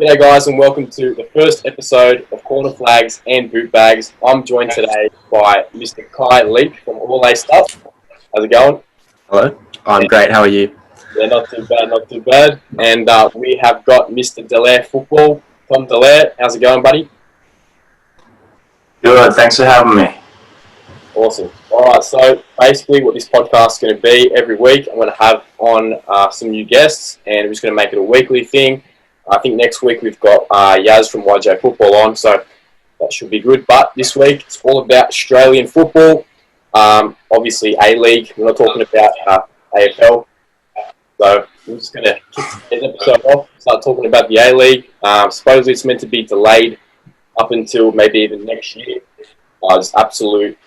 G'day guys and welcome to the first episode of Corner Flags and Boot Bags. I'm joined today by Mr. Leake from All A Stuff. How's it going? Hello, I'm great, how are you? Yeah, not too bad. And we have got Mr. Delair Football, Tom Delair. How's it going, buddy? Good, thanks for having me. Awesome. Alright, so basically what this podcast is going to be, every week I'm going to have on some new guests and we're just going to make it a weekly thing. I think next week we've got Yaz from YJ Football on, so that should be good. But this week it's all about Australian football. Obviously A-League. We're not talking about AFL. So we're just going to kick this episode off, start talking about the A-League. Supposedly it's meant to be delayed up until maybe even next year. There's absolute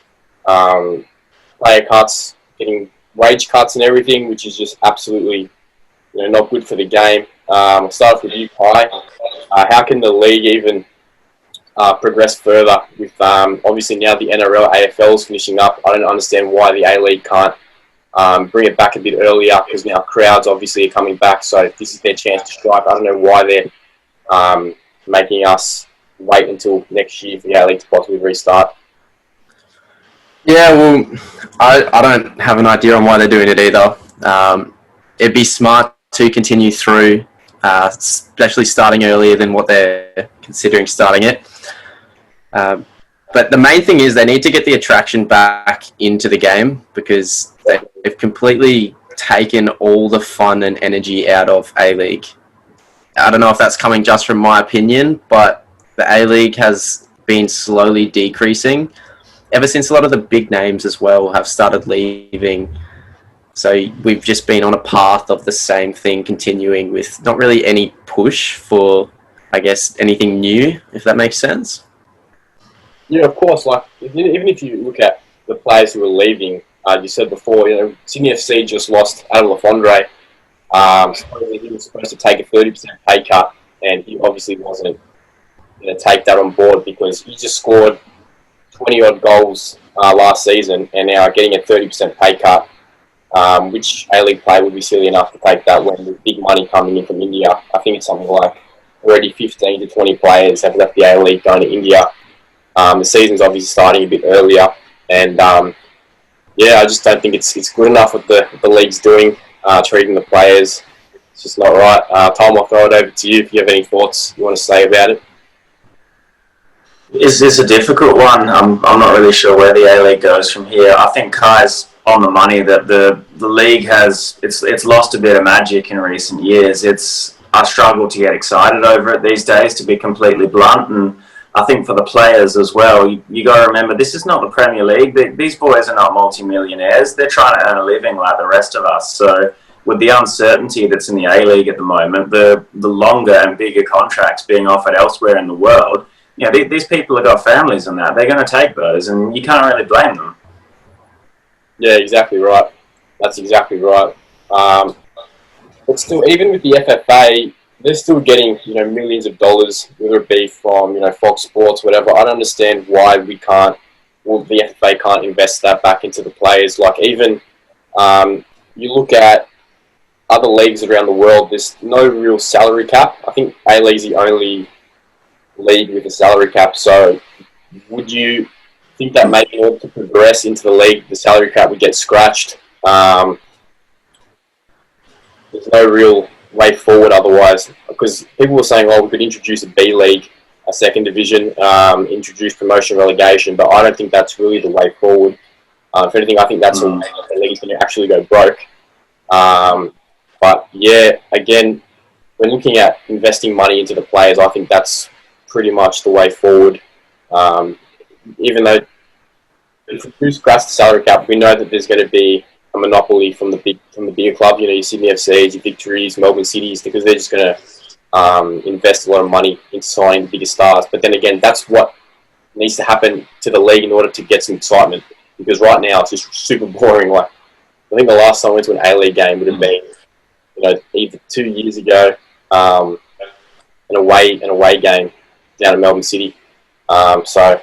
player cuts, getting wage cuts and everything, which is just absolutely not good for the game. I'll start off with you, Kai. How can the league even progress further with obviously now the NRL, AFL is finishing up? I don't understand why the A-League can't bring it back a bit earlier, because now crowds obviously are coming back, so this is their chance to strike. I don't know why they're making us wait until next year for the A-League to possibly restart. Yeah, well, I don't have an idea on why they're doing it either. It'd be smart to continue through, especially starting earlier than what they're considering starting it. But the main thing is they need to get the attraction back into the game, because they've completely taken all the fun and energy out of A-League. I don't know if that's coming just from my opinion, but the A-League has been slowly decreasing ever since a lot of the big names as well have started leaving. So we've just been on a path of the same thing continuing, with not really any push for, I guess, anything new, if that makes sense. Yeah, of course. Like, even if you look at the players who are leaving, you said before, Sydney FC just lost Adam Lafondre. Supposedly he was supposed to take a 30% pay cut, and he obviously wasn't going to take that on board, because he just scored 20-odd goals last season, and now getting a 30% pay cut, which A-League player would be silly enough to take that when there's big money coming in from India. I think it's something like already 15 to 20 players have left the A-League going to India. The season's obviously starting a bit earlier, and I just don't think it's good enough what the league's doing, treating the players. It's just not right. Tom, I'll throw it over to you if you have any thoughts you want to say about it. Is this a difficult one? I'm not really sure where the A-League goes from here. I think Kai's on the money that the league has. It's lost a bit of magic in recent years. I struggle to get excited over it these days, to be completely blunt, and I think for the players as well, you got to remember, this is not the Premier League. These boys are not multi-millionaires. They're trying to earn a living like the rest of us. So with the uncertainty that's in the A-League at the moment, the longer and bigger contracts being offered elsewhere in the world, these people have got families and that. They're going to take those, and you can't really blame them. Yeah, exactly right. That's exactly right. But still, even with the FFA, they're still getting millions of dollars, whether it be from Fox Sports, whatever. I don't understand why the FFA can't invest that back into the players. Like, even you look at other leagues around the world, there's no real salary cap. I think A-League's the only league with a salary cap. So would you think that maybe in order to progress into the league, the salary cap would get scratched? There's no real way forward otherwise, because people were saying, we could introduce a B League, a second division, introduce promotion relegation, but I don't think that's really the way forward. If anything, I think that's the way the league's going to actually go broke. But yeah, again, when looking at investing money into the players, I think that's pretty much the way forward. Even though if we do scratch the salary cap, we know that there's going to be a monopoly from the bigger club. Your Sydney FCs, your Victories, Melbourne Cities, because they're just going to invest a lot of money into signing the bigger stars. But then again, that's what needs to happen to the league in order to get some excitement. Because right now it's just super boring. Like, I think the last time I went to an A-League game would have been, either 2 years ago, an away game down in Melbourne City. So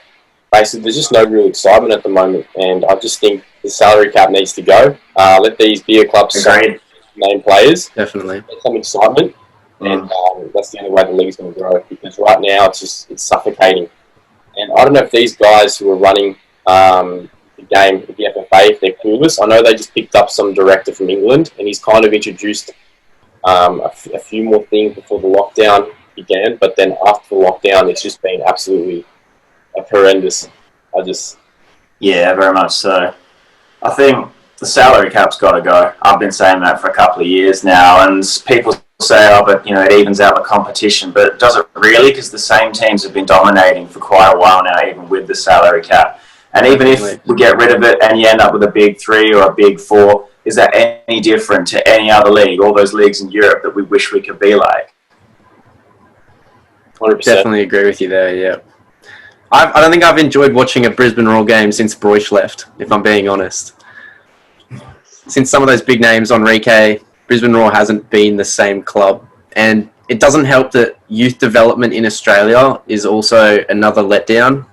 basically, there's just no real excitement at the moment, and I just think the salary cap needs to go. Let these bigger clubs sign name players. Definitely. Get some excitement. and that's the only way the league's going to grow. Because right now it's suffocating. And I don't know if these guys who are running the game, the FFA, if they're clueless. I know they just picked up some director from England, and he's kind of introduced a few more things before the lockdown began. But then after the lockdown, it's just been absolutely horrendous. Yeah, very much so. I think the salary cap's got to go. I've been saying that for a couple of years now, and people say, oh, but it evens out the competition. But does it really? Because the same teams have been dominating for quite a while now, even with the salary cap. And even if we get rid of it and you end up with a big three or a big four, is that any different to any other league, all those leagues in Europe that we wish we could be like? 100%. Definitely agree with you there, yeah. I don't think I've enjoyed watching a Brisbane Roar game since Broich left, if I'm being honest. Since some of those big names, Enrique, Brisbane Roar hasn't been the same club. And it doesn't help that youth development in Australia is also another letdown,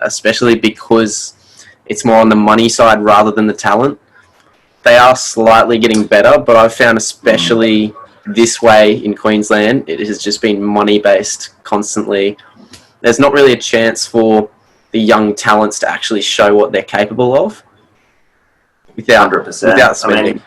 especially because it's more on the money side rather than the talent. They are slightly getting better, but I've found especially this way in Queensland, it has just been money-based constantly. There's not really a chance for the young talents to actually show what they're capable of without 100%. Without spending.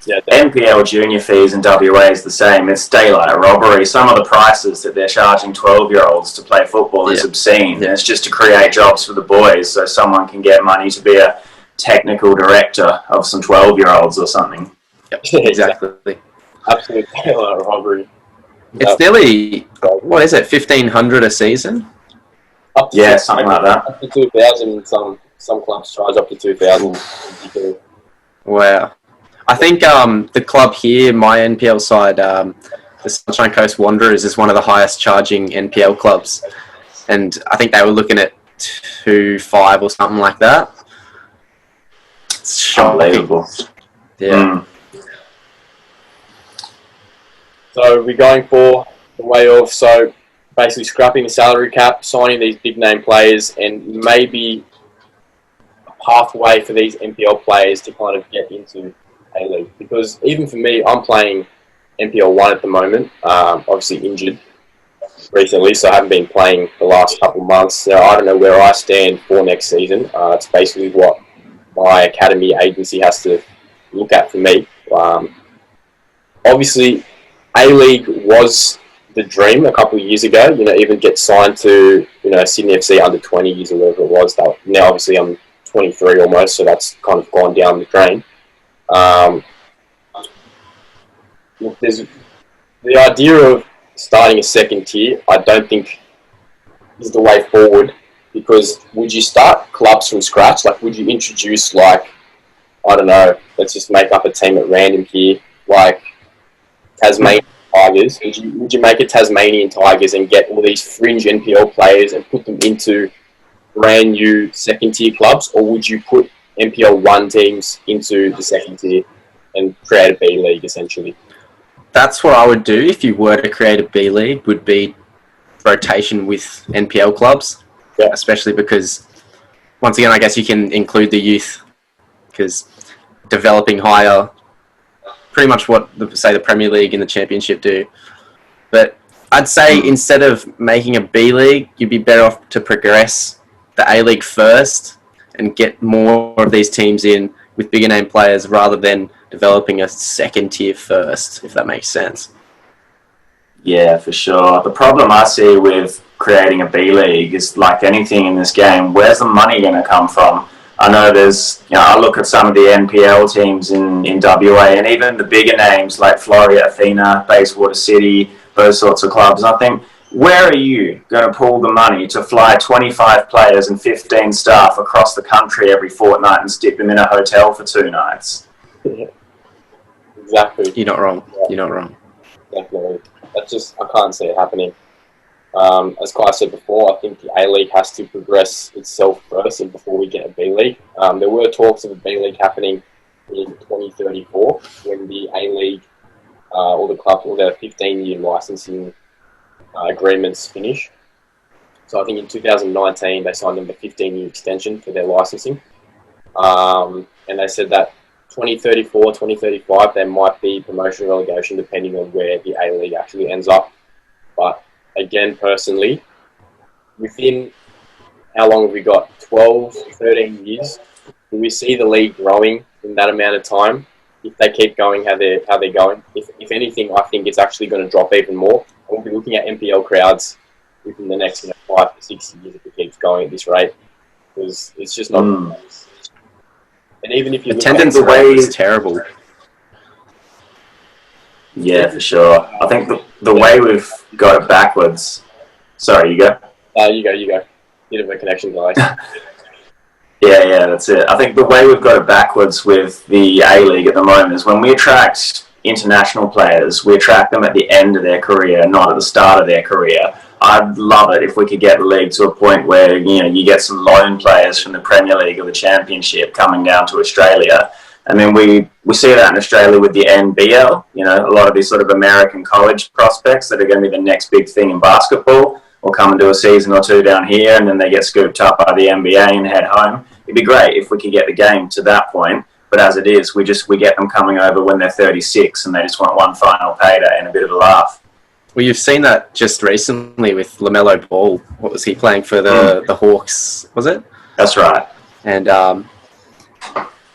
NPL junior fees in WA is the same. It's daylight robbery. Some of the prices that they're charging 12-year-olds to play football is obscene. Yeah. It's just to create jobs for the boys so someone can get money to be a technical director of some 12-year-olds or something. Yep, exactly. Absolute daylight robbery. It's nearly, what is it, 1,500 a season? Yeah, something like that. Up to 2,000. Some clubs charge up to 2,000. Wow. I think the club here, my NPL side, the Sunshine Coast Wanderers, is one of the highest charging NPL clubs. And I think they were looking at 2.5 or something like that. It's unbelievable. Yeah. So we're going for the way of, basically scrapping the salary cap, signing these big name players, and maybe a pathway for these NPL players to kind of get into A-League. Because even for me, I'm playing NPL 1 at the moment, obviously injured recently, so I haven't been playing the last couple of months. So I don't know where I stand for next season. It's basically what my academy agency has to look at for me. Obviously, A-League was the dream a couple of years ago, even get signed to, Sydney FC under 20s or whatever it was. Now, obviously, I'm 23 almost, so that's kind of gone down the drain. Look, there's the idea of starting a second tier, I don't think is the way forward, because would you start clubs from scratch? Like, would you introduce, I don't know, let's just make up a team at random here, like Tasmanian Tigers? Would you make it Tasmanian Tigers and get all these fringe NPL players and put them into brand new second tier clubs, or would you put NPL 1 teams into the second tier and create a B league essentially? That's what I would do if you were to create a B league, would be rotation with NPL clubs, especially because, once again, I guess you can include the youth, because developing higher, pretty much what, the Premier League and the Championship do. But I'd say instead of making a B league, you'd be better off to progress the A league first and get more of these teams in with bigger name players rather than developing a second tier first, if that makes sense. Yeah, for sure. The problem I see with creating a B league is, like anything in this game, where's the money going to come from? I know there's, I look at some of the NPL teams in WA, and even the bigger names like Floria, Athena, Bayswater City, those sorts of clubs. I think, where are you going to pull the money to fly 25 players and 15 staff across the country every fortnight and stick them in a hotel for 2 nights? Exactly. You're not wrong. Yeah. You're not wrong. Definitely. I can't see it happening. As Kai said before, I think the A-League has to progress itself first and before we get a B-League. There were talks of a B-League happening in 2034 when the A-League, all the clubs, all their 15-year licensing agreements finish. So I think in 2019 they signed them a 15-year extension for their licensing. And they said that 2034, 2035, there might be promotion relegation depending on where the A-League actually ends up. But again, personally, within how long have we got? 12, 13 years? Do we see the league growing in that amount of time? If they keep going how they're going, if anything, I think it's actually going to drop even more. We'll be looking at NPL crowds within the next 5 to 6 years if it keeps going at this rate, because it's just not. And even if you attendance the way is terrible. Yeah, for sure. I think the way we've got it backwards. Sorry, you go. You go. Bit of a connection delay. Yeah, that's it. I think the way we've got it backwards with the A-League at the moment is when we attract international players, we attract them at the end of their career, not at the start of their career. I'd love it if we could get the league to a point where, you get some loan players from the Premier League or the Championship coming down to Australia. I mean, we see that in Australia with the NBL, a lot of these sort of American college prospects that are going to be the next big thing in basketball will come and do a season or two down here and then they get scooped up by the NBA and head home. It'd be great if we could get the game to that point. But as it is, we get them coming over when they're 36 and they just want one final payday and a bit of a laugh. Well, you've seen that just recently with LaMelo Ball. What was he playing for the Hawks, was it? That's right. And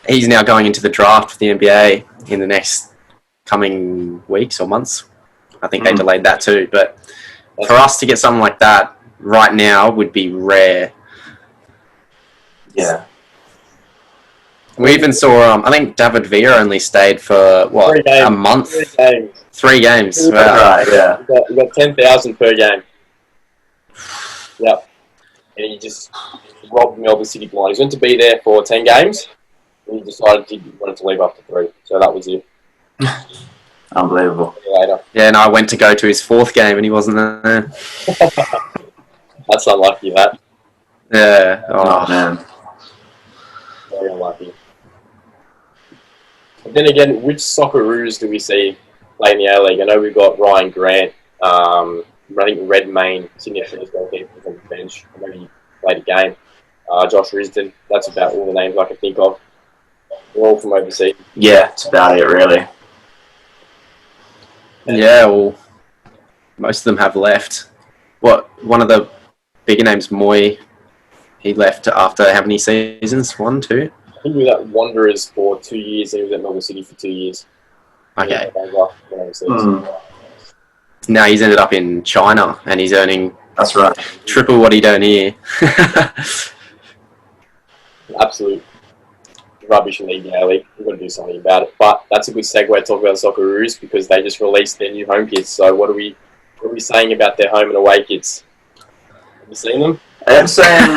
he's now going into the draft for the NBA in the next coming weeks or months. I think they delayed that too. But for us to get something like that right now would be rare. Yeah. We even saw, I think David Villa only stayed for, a month? 3 games. Wow. Right, yeah. We got 10,000 per game. Yep. And he just robbed Melbourne City blind. He was meant to be there for 10 games, and he decided he wanted to leave after 3. So that was it. Unbelievable. Later. Yeah, and I went to go to his 4th game, and he wasn't there. That's unlucky, that. Yeah. Oh man. Very unlucky. But then again, which Socceroos do we see play in the A-League? I know we've got Ryan Grant, I think Redmayne, Sydney FC's goalkeeper on the bench. Maybe he played a game. Josh Risdon, that's about all the names I can think of. They're all from overseas. Yeah, that's about it, really. Yeah, well, most of them have left. One of the bigger names, Moy, he left after how many seasons? 1, 2? I think he was at Wanderers for 2 years, and he was at Melbourne City for 2 years. Okay. Now he's ended up in China, and he's earning That's right. triple what he'd earn here. Absolute rubbish in the A-League. We've got to do something about it. But that's a good segue to talk about the Socceroos, because they just released their new home kits. So what are we saying about their home and away kits? Have you seen them? I'm saying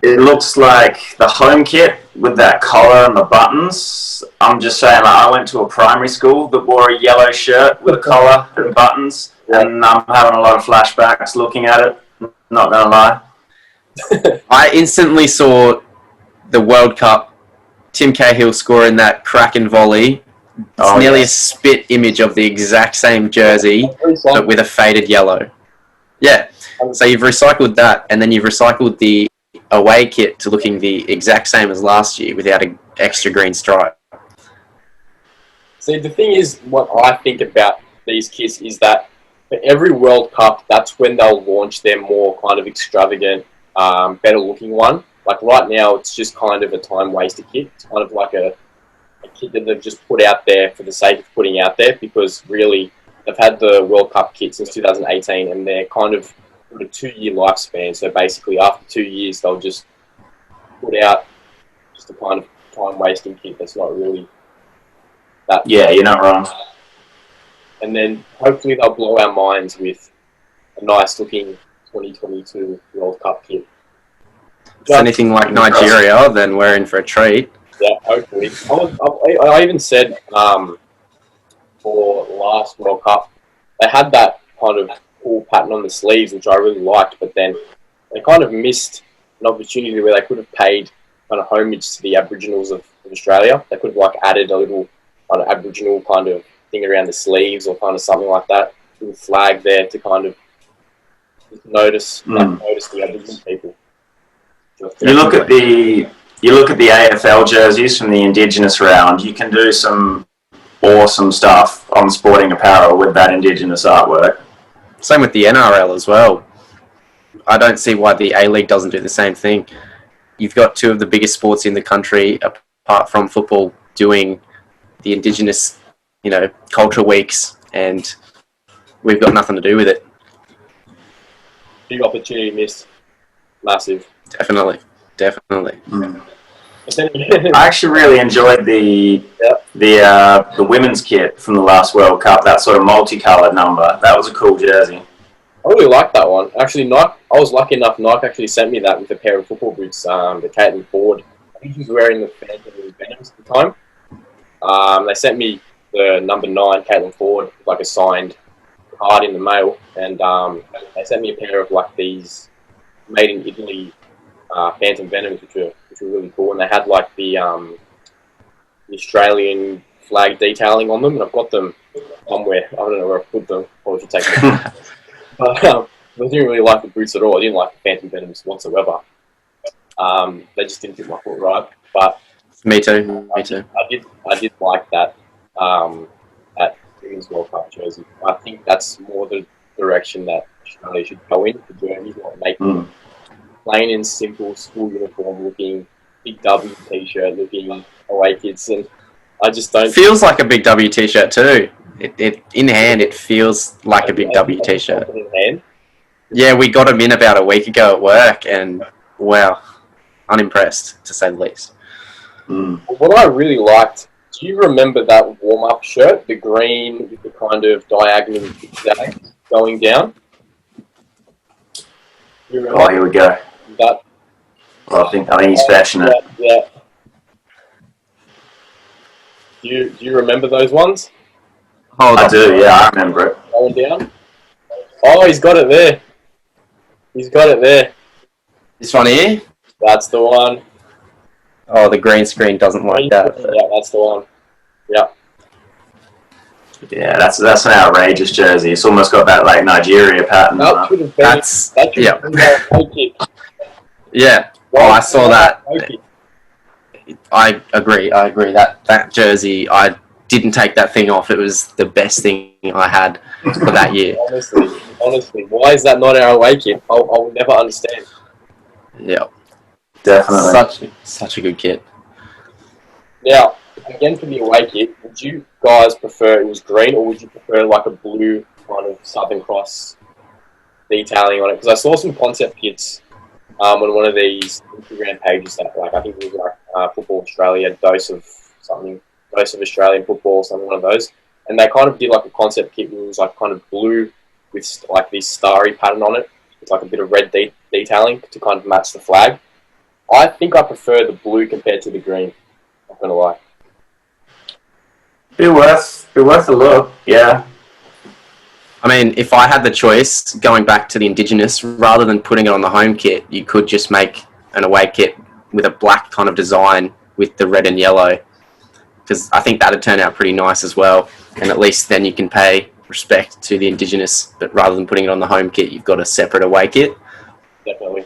it looks like the home kit with that collar and the buttons. I'm just saying, I went to a primary school that wore a yellow shirt with a collar and buttons, and I'm having a lot of flashbacks looking at it. Not gonna lie. I instantly saw the World Cup, Tim Cahill scoring that cracking volley. It's nearly a spit image of the exact same jersey, but with a faded yellow. Yeah. So you've recycled that, and then you've recycled the away kit to looking the exact same as last year without an extra green stripe. See, the thing is, what I think about these kits is that for every World Cup, that's when they'll launch their more kind of extravagant, better looking one. Like right now, it's just kind of a time waster kit. It's kind of like a kit that they've just put out there for the sake of putting out there, because really they've had the World Cup kit since 2018, and they're kind of a 2-year lifespan. So basically, after 2 years, they'll just put out just a kind of time wasting kit that's not really that. Yeah, you're not wrong. And then hopefully they'll blow our minds with a nice looking 2022 World Cup kit. If it's anything like Nigeria, then we're in for a treat. Yeah, hopefully. I even said for last World Cup, they had that kind of cool pattern on the sleeves, which I really liked, but then they kind of missed an opportunity where they could have paid kind of homage to the Aboriginals of Australia. They could have added a little kind of Aboriginal kind of thing around the sleeves, or kind of something like that, a little flag there to kind of notice the Aboriginal people. You look at you look at the AFL jerseys from the Indigenous round, you can do some awesome stuff on sporting apparel with that Indigenous artwork. Same with the NRL as well. I don't see why the A-League doesn't do the same thing. You've got two of the biggest sports in the country, apart from football, doing the Indigenous, culture weeks, and we've got nothing to do with it. Big opportunity missed. Massive. Definitely. Mm. I actually really enjoyed the women's kit from the last World Cup. That sort of multicoloured number. That was a cool jersey. I really like that one. Actually, Nike. I was lucky enough. Nike actually sent me that with a pair of football boots. The Caitlin Ford. I think she was wearing the Phantom Venoms at the time. They sent me the number 9 Caitlin Ford, like a signed card in the mail, and they sent me a pair of like these made in Italy Phantom Venoms, which were really cool, and they had like the Australian flag detailing on them, and I've got them somewhere. I don't know where I put them. Probably should take them. But I didn't really like the boots at all. I didn't like the Phantom Venoms whatsoever. They just didn't fit my foot right. But Me too. I did like that Women's World Cup jersey. I think that's more the direction that Australia should go in. The jerseys, not making plain and simple school uniform looking, big W t-shirt looking away kids, and I just don't. Feels like a big W t-shirt too. It in hand, it feels like a big W t-shirt. In hand. Yeah, we got them in about a week ago at work, and wow, unimpressed to say the least. What I really liked. Do you remember that warm-up shirt, the green with the kind of diagonal zigzag going down? Oh, here we go. That? Well, I think he's fetching it. Yeah. Do you remember those ones? I do. Yeah, I remember it. Going down. Oh, he's got it there. This one here? That's the one. Oh, the green screen doesn't like that. Yeah, that's the one. Yeah. Yeah, that's an outrageous jersey. It's almost got that like Nigeria pattern. That should have been. Yeah. Oh, I saw that. I agree. That jersey, I didn't take that thing off. It was the best thing I had for that year. Honestly, why is that not our away kit? I'll never understand. Yeah. Definitely. Such a good kit. Now, again for the away kit, would you guys prefer it was green, or would you prefer like a blue kind of Southern Cross detailing on it? Because I saw some concept kits on one of these Instagram pages that, like, I think it was like Football Australia, Dose of Australian Football, something one of those, and they kind of did like a concept kit that was like kind of blue with like this starry pattern on it, with like a bit of red detailing to kind of match the flag. I think I prefer the blue compared to the green. Not gonna lie. Be worth a look. Yeah. I mean, if I had the choice, going back to the Indigenous, rather than putting it on the home kit, you could just make an away kit with a black kind of design with the red and yellow, because I think that'd turn out pretty nice as well. And at least then you can pay respect to the Indigenous, but rather than putting it on the home kit, you've got a separate away kit. Definitely.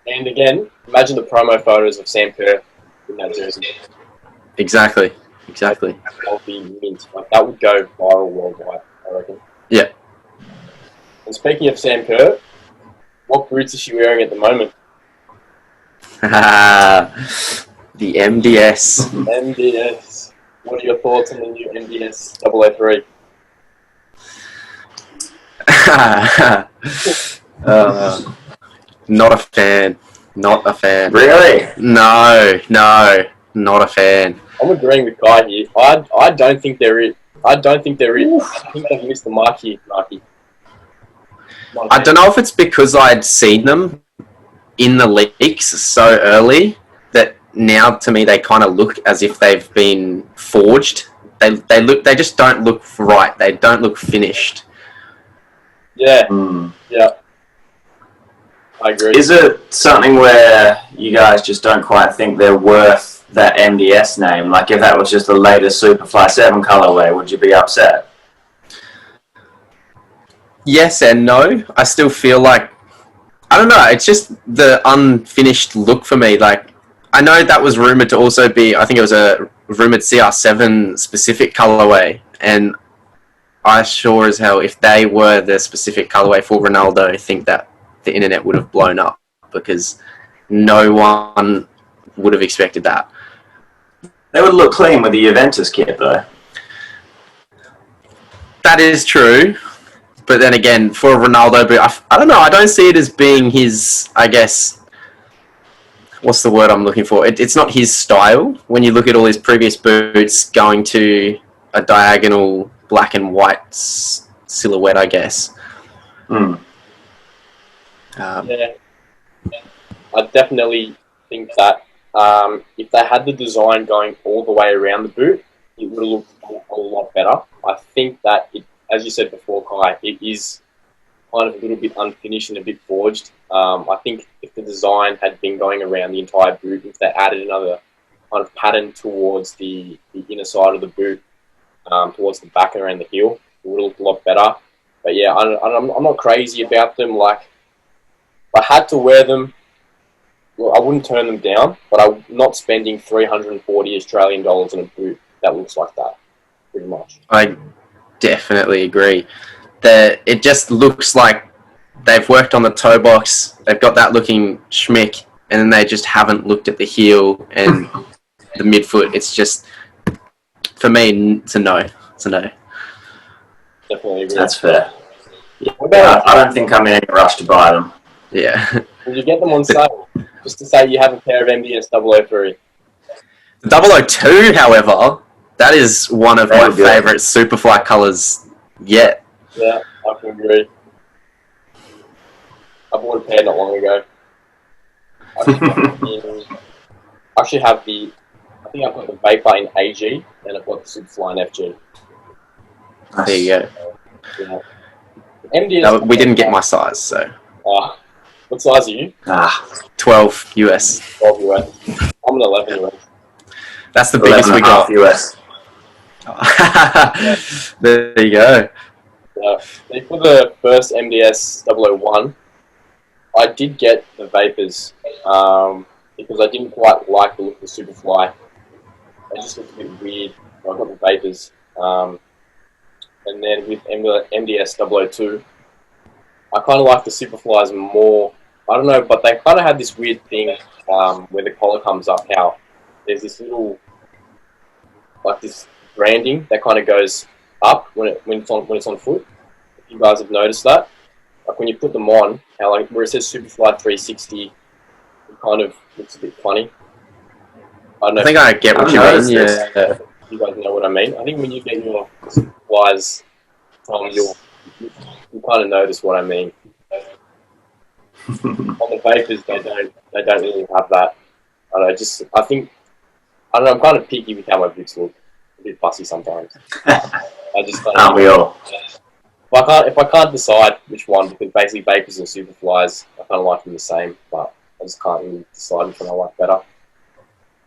And again, imagine the promo photos of Sam Kerr in that jersey. Exactly. That would be mint. Like, that would go viral worldwide, I reckon. Yeah. And speaking of Sam Kerr, what boots is she wearing at the moment? The MDS. MDS. What are your thoughts on the new MDS 003? Not a fan. Really? No, not a fan. I'm agreeing with Kai here. I don't think they're it. I think they've missed the mark here, Marky. I don't know if it's because I'd seen them in the leaks so early that now to me they kind of look as if they've been forged. They just don't look right. They don't look finished. Yeah. Yeah. I agree. Is it something where you guys just don't quite think they're worth that MDS name? Like, if that was just the latest Superfly 7 colorway, would you be upset? Yes and no. I still feel like, I don't know, it's just the unfinished look for me. Like, I know that was rumoured to also be, I think it was a rumoured CR7 specific colourway, and I sure as hell, if they were the specific colourway for Ronaldo, I think that the internet would have blown up, because no one would have expected that. They would look clean with the Juventus kit, though. That is true, but then again, for Ronaldo, but I don't know, I don't see it as being his, I guess, what's the word I'm looking for? It's not his style. When you look at all his previous boots going to a diagonal black and white silhouette, I guess. Mm. Yeah, I definitely think that if they had the design going all the way around the boot, it would have looked a lot better. I think that, as you said before, Kai, it is kind of a little bit unfinished and a bit forged. I think if the design had been going around the entire boot, if they added another kind of pattern towards the inner side of the boot, towards the back and around the heel, it would have looked a lot better. But yeah, I'm not crazy about them. Like, if I had to wear them, well, I wouldn't turn them down, but I'm not spending 340 Australian dollars on a boot that looks like that, pretty much. I definitely agree. It just looks like they've worked on the toe box, they've got that looking schmick, and then they just haven't looked at the heel and the midfoot. It's just, for me, it's a no. It's a no. Definitely agree. That's fair. Yeah, I don't think I'm in any rush to buy them. Yeah. Would you get them on sale? Just to say you have a pair of MDS 003. The 002, however, that is one of my favourite Superfly colours yet. Yeah, I can agree. I bought a pair not long ago. I actually have I think I've got the Vapor in AG, and I've got the Superfly in FG. There you go. Yeah. MDS, No, we didn't get my size, so. What size are you? 12 US. 12 US. I'm an 11 US. That's the biggest we got. US. There you go. Yeah. For the first MDS 001, I did get the Vapors because I didn't quite like the look of the Superfly. It just looked a bit weird. I got the Vapors. And then with MDS 002, I kind of like the Superflies more. I don't know, but they kind of had this weird thing where the collar comes up, how there's this little, like this branding that kind of goes up when it's on foot. If you guys have noticed that, like when you put them on, how like where it says Superfly 360, it kind of looks a bit funny. I think I get what you mean. Yeah. You guys know what I mean. I think when you get your Superflies from you kind of notice what I mean. On the Vapors, they don't really have that. I think I'm kind of picky with how my boots look. A bit fussy sometimes. I just kind of. Aren't we all? If I can't decide which one, because basically Vapors and Superflies, I kind of like them the same, but I just can't really decide which one I like better.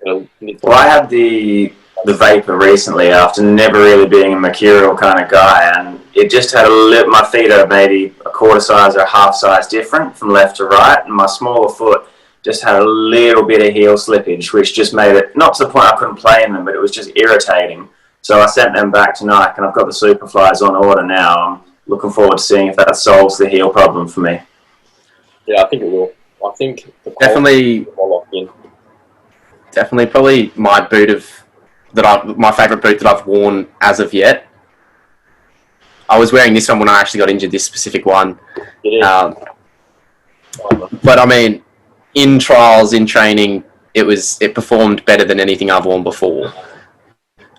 Well, I had the Vapor recently after never really being a mercurial kind of guy, and it just had my feet are maybe a quarter size or a half size different from left to right, and my smaller foot just had a little bit of heel slippage, which just made it, not to the point I couldn't play in them, but it was just irritating. So I sent them back to Nike, and I've got the Superflies on order now. I'm looking forward to seeing if that solves the heel problem for me. Yeah, I think it will. I think the definitely probably my my favourite boot that I've worn as of yet. I was wearing this one when I actually got injured, this specific one. But I mean, in trials, in training, it performed better than anything I've worn before.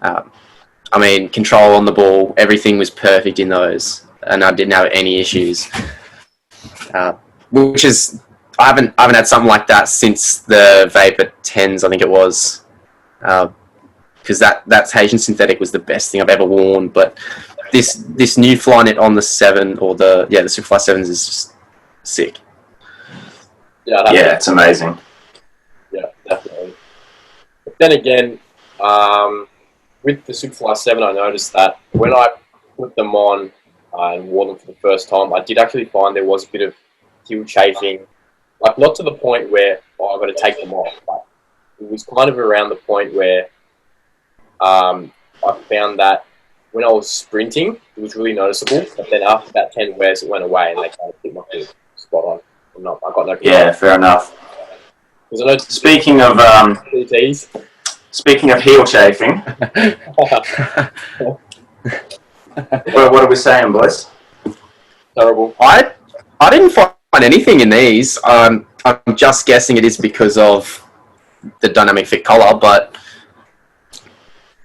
I mean, control on the ball, everything was perfect in those, and I didn't have any issues. Which is, I haven't had something like that since the Vapor 10s, I think it was. Because that Haitian synthetic was the best thing I've ever worn. But this new Flyknit on the 7, or the Superfly 7s is just sick. Yeah, it's amazing. Yeah, definitely. But then again, with the Superfly 7, I noticed that when I put them on and wore them for the first time, I did actually find there was a bit of heel chafing. Like, not to the point where I've got to take them off, but it was kind of around the point where I found that when I was sprinting, it was really noticeable. But then after about 10 wears, it went away, and they kind of hit my foot spot on. I got no. Yeah, fair enough. Speaking of heel chafing, what are we saying, boys? Terrible. I didn't find anything in these. I'm just guessing it is because of the dynamic fit collar,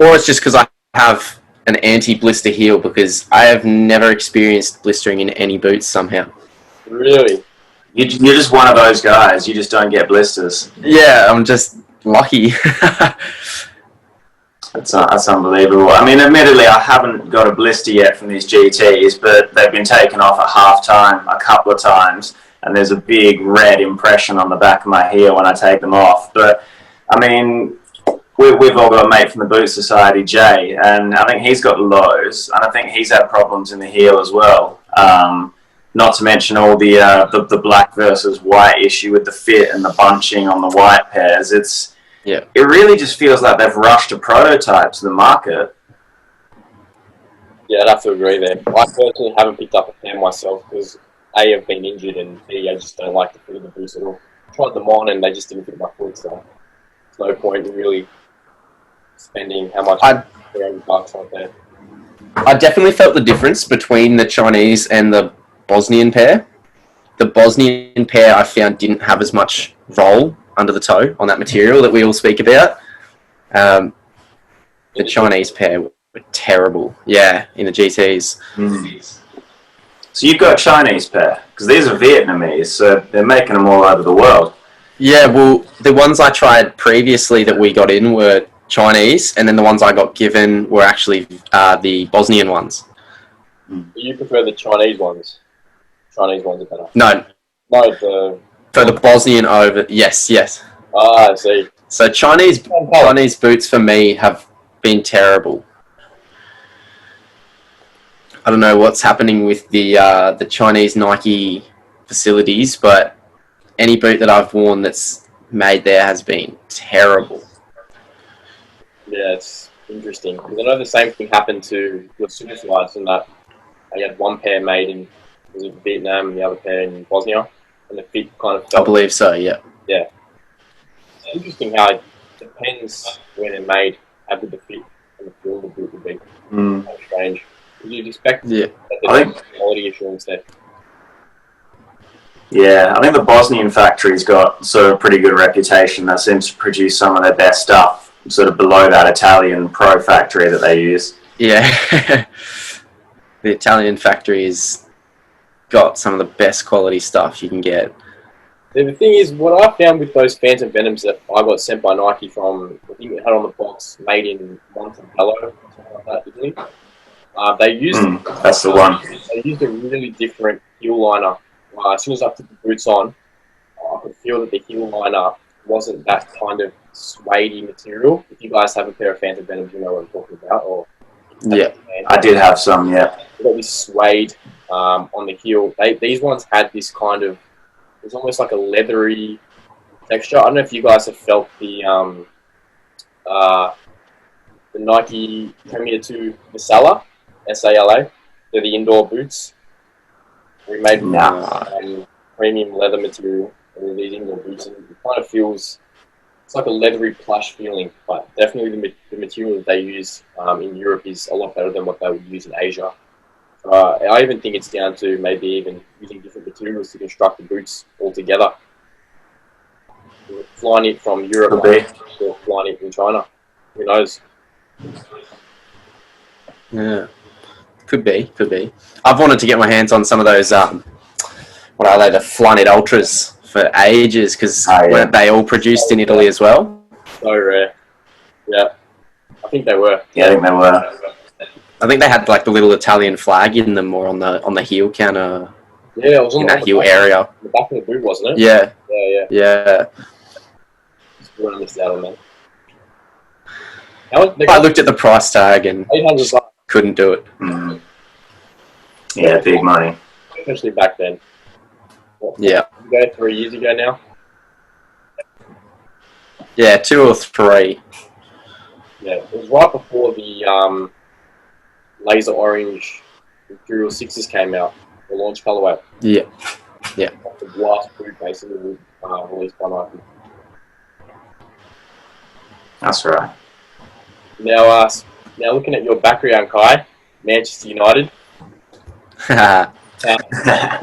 or it's just because I have an anti-blister heel because I have never experienced blistering in any boots somehow. Really? You're just one of those guys. You just don't get blisters. Yeah, I'm just lucky. That's unbelievable. I mean, admittedly, I haven't got a blister yet from these GTs, but they've been taken off at half-time a couple of times, and there's a big red impression on the back of my heel when I take them off. But, I mean, we've all got a mate from the Boot Society, Jay, and I think he's got lows, and I think he's had problems in the heel as well. Not to mention all the black versus white issue with the fit and the bunching on the white pairs. It really just feels like they've rushed a prototype to the market. Yeah, I'd have to agree there. I personally haven't picked up a pair myself because A, I've been injured, and B, I just don't like the fit of the boots at all. I tried them on and they just didn't fit my foot, so there's no point in really spending how much $300 on there. I definitely felt the difference between the Chinese and the Bosnian pair. The Bosnian pair I found didn't have as much roll under the toe on that material that we all speak about. The Chinese pair were terrible. Yeah, in the GTs. Mm. So you've got a Chinese pair, because these are Vietnamese, so they're making them all over the world. Yeah, well, the ones I tried previously that we got in were Chinese, and then the ones I got given were actually the Bosnian ones. You prefer the Chinese ones? Chinese ones are better. No, for the Bosnian over, yes. Ah, I see. So Chinese boots for me have been terrible. I don't know what's happening with the Chinese Nike facilities, but any boot that I've worn that's made there has been terrible. Yeah, it's interesting. Because I know the same thing happened to your Superflies in that you had one pair made in Vietnam and the other pair in Bosnia, and the fit kind of felt... I believe so, yeah. Yeah. It's interesting how it depends when they're made, how good the fit and the feel of the boot would be. Mm. That's strange. You'd expect that I there's quality assurance there. Yeah, I think the Bosnian factory's got sort of a pretty good reputation that seems to produce some of their best stuff, sort of below that Italian pro factory that they use. Yeah. The Italian factory has got some of the best quality stuff you can get. The thing is, what I found with those Phantom Venoms that I got sent by Nike from, I think it had on the box, made in Montebello, or something like that, didn't it? They used that's the one. They used a really different heel liner. As soon as I put the boots on, I could feel that the heel liner wasn't that kind of suede-y material. If you guys have a pair of Phantom Venoms, you know what I'm talking about. Yeah, I did have some, yeah. They got this suede on the heel. These ones had this kind of, it was almost like a leathery texture. I don't know if you guys have felt the Nike Premier 2 Sala, S-A-L-A. They're the indoor boots. We made premium leather material with these indoor boots, and it kind of feels, it's like a leathery plush feeling, but definitely the material that they use in Europe is a lot better than what they would use in Asia. I even think it's down to maybe even using different materials to construct the boots altogether. Flying it from Europe or flying it from China. Who knows? Yeah. Could be. I've wanted to get my hands on some of those, what are they, the Flyknit Ultras for ages, because weren't they all produced in Italy as well? So rare. Yeah. I think they were. Yeah, I think they were. I think they had like the little Italian flag in them, or on the heel counter. Yeah, it was on that heel area. The back of the boot, wasn't it? Yeah. Yeah. Just want to miss out on that. I looked at the price tag and $800. couldn't do it. Mm. Yeah, big money. Especially back then. Yeah. 3 years ago now? Yeah, 2 or 3. Yeah, it was right before the laser orange Imperial Sixes came out, the launch colorway. Yeah. The last boot basically released by Nike. That's right. Now looking at your background, Kai, Manchester United.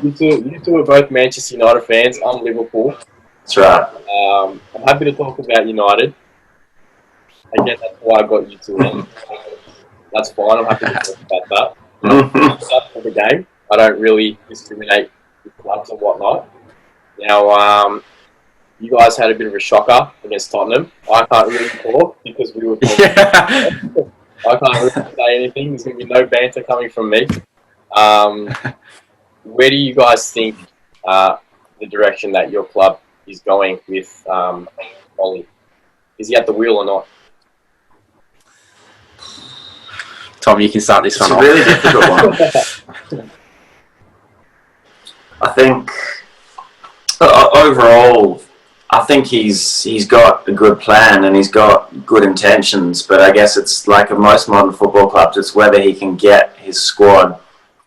You two are both Manchester United fans. I'm Liverpool. That's right. I'm happy to talk about United. Again, that's why I got you two in. That's fine. I'm happy to talk about that. That's for the game. I don't really discriminate with clubs and whatnot. Now, you guys had a bit of a shocker against Tottenham. I can't really talk because we were talking. I can't really say anything. There's going to be no banter coming from me. Where do you guys think the direction that your club is going with Ollie? Is he at the wheel or not? Tom, you can start this one off. It's a really difficult one. I think overall, I think he's got a good plan and he's got good intentions, but I guess it's like of most modern football clubs, it's whether he can get his squad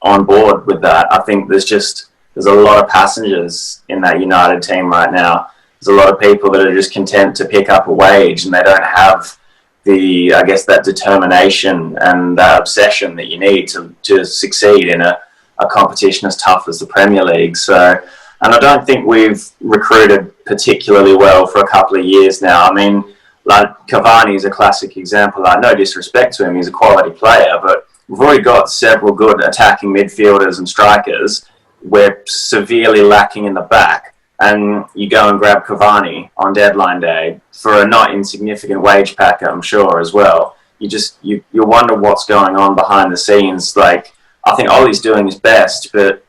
on board with that. I think there's a lot of passengers in that United team right now. There's a lot of people that are just content to pick up a wage and they don't have that determination and that obsession that you need to succeed in a competition as tough as the Premier League. So, and I don't think we've recruited particularly well for a couple of years now. I mean, like Cavani is a classic example. Like, no disrespect to him, he's a quality player, but we've already got several good attacking midfielders and strikers. We're severely lacking in the back. And you go and grab Cavani on deadline day for a not insignificant wage packet, I'm sure, as well. You wonder what's going on behind the scenes. Like, I think Ollie's doing his best, but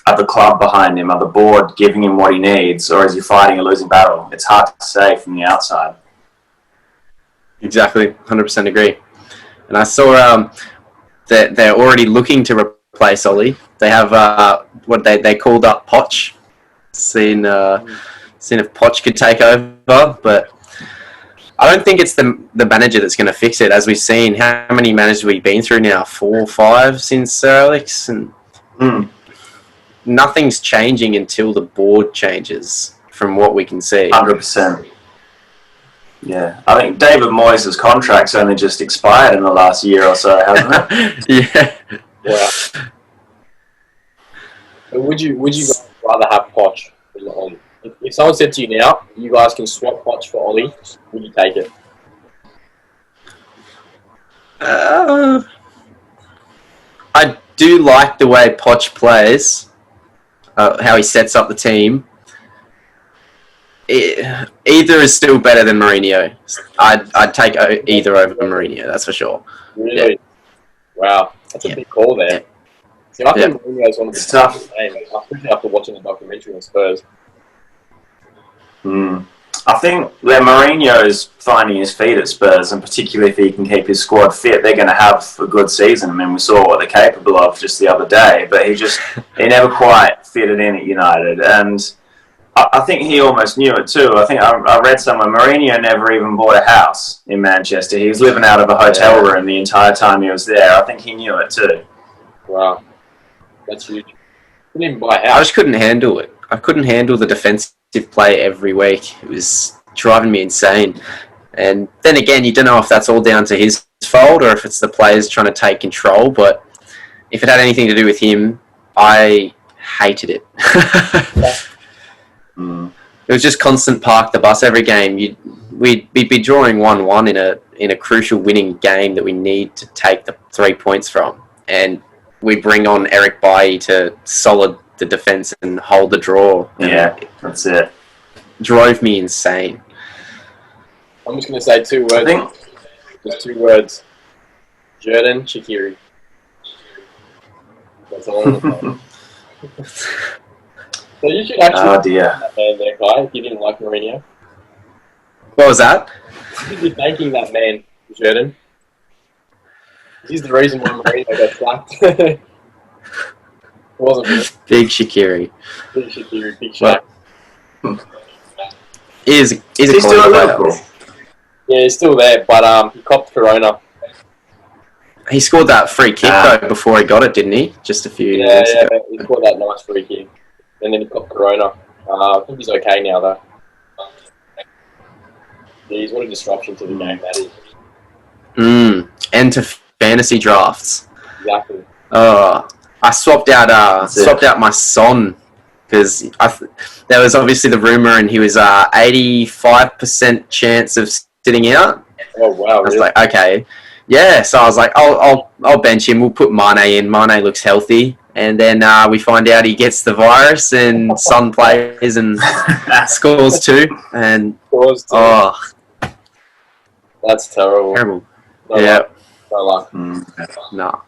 are the club behind him? Are the board giving him what he needs? Or is he fighting a losing battle? It's hard to say from the outside. Exactly, 100% agree. And I saw that they're already looking to replace Ollie. They have what they called up Poch. Seen if Poch could take over, but I don't think it's the manager that's going to fix it. As we've seen, how many managers we've been through now? 4 or 5 since Sir Alex, and nothing's changing until the board changes, from what we can see. 100%. Yeah, I think David Moyes' contract's only just expired in the last year or so, hasn't it? Yeah. Wow. But would you guys rather have Poch than Ollie? If someone said to you now, you guys can swap Poch for Ollie, would you take it? I do like the way Poch plays, how he sets up the team. Either is still better than Mourinho. I'd take either over Mourinho, that's for sure. Really? Yeah. Wow, that's a big call there. Yeah. See, I think Mourinho's one of the toughest games, especially after watching the documentary on Spurs. I think that Mourinho's finding his feet at Spurs, and particularly if he can keep his squad fit, they're going to have a good season. I mean, we saw what they're capable of just the other day, but he never quite fitted in at United, and I think he almost knew it too. I think I read somewhere Mourinho never even bought a house in Manchester. He was living out of a hotel room the entire time he was there. I think he knew it too. Wow, that's huge. Couldn't even buy a house. I just couldn't handle it. I couldn't handle the defensive play every week. It was driving me insane. And then again, you don't know if that's all down to his fault or if it's the players trying to take control. But if it had anything to do with him, I hated it. It was just constant park the bus every game. We'd be drawing 1-1 in a crucial winning game that we need to take the 3 points from. And we bring on Eric Bailly to solid the defence and hold the draw. Yeah, that's it. Drove me insane. I'm just going to say 2 words. Just 2 words. Jordan Shaqiri. That's all I'm going to say. So you should actually that man there, Kai, if you didn't like Mourinho. What was that? You should be thanking that man, Jordan. He's the reason why Mourinho got sacked. It wasn't me. Big Shaqiri. Big Shaq. He's a still at Liverpool? Yeah, he's still there, but he copped Corona. He scored that free kick though before he got it, didn't he? Just a few minutes ago. Yeah, he scored that nice free kick, and then he copped Corona. I think he's okay now though. Jeez, what a disruption to the game that is. And to fantasy drafts. Exactly. I swapped out my Son because there was obviously the rumor, and he was 85% chance of sitting out. Oh wow! I was like, okay, yeah. So I was like, I'll bench him. We'll put Mane in. Mane looks healthy, and then we find out he gets the virus, and Son plays and scores too. And that's terrible. Terrible. No luck. No.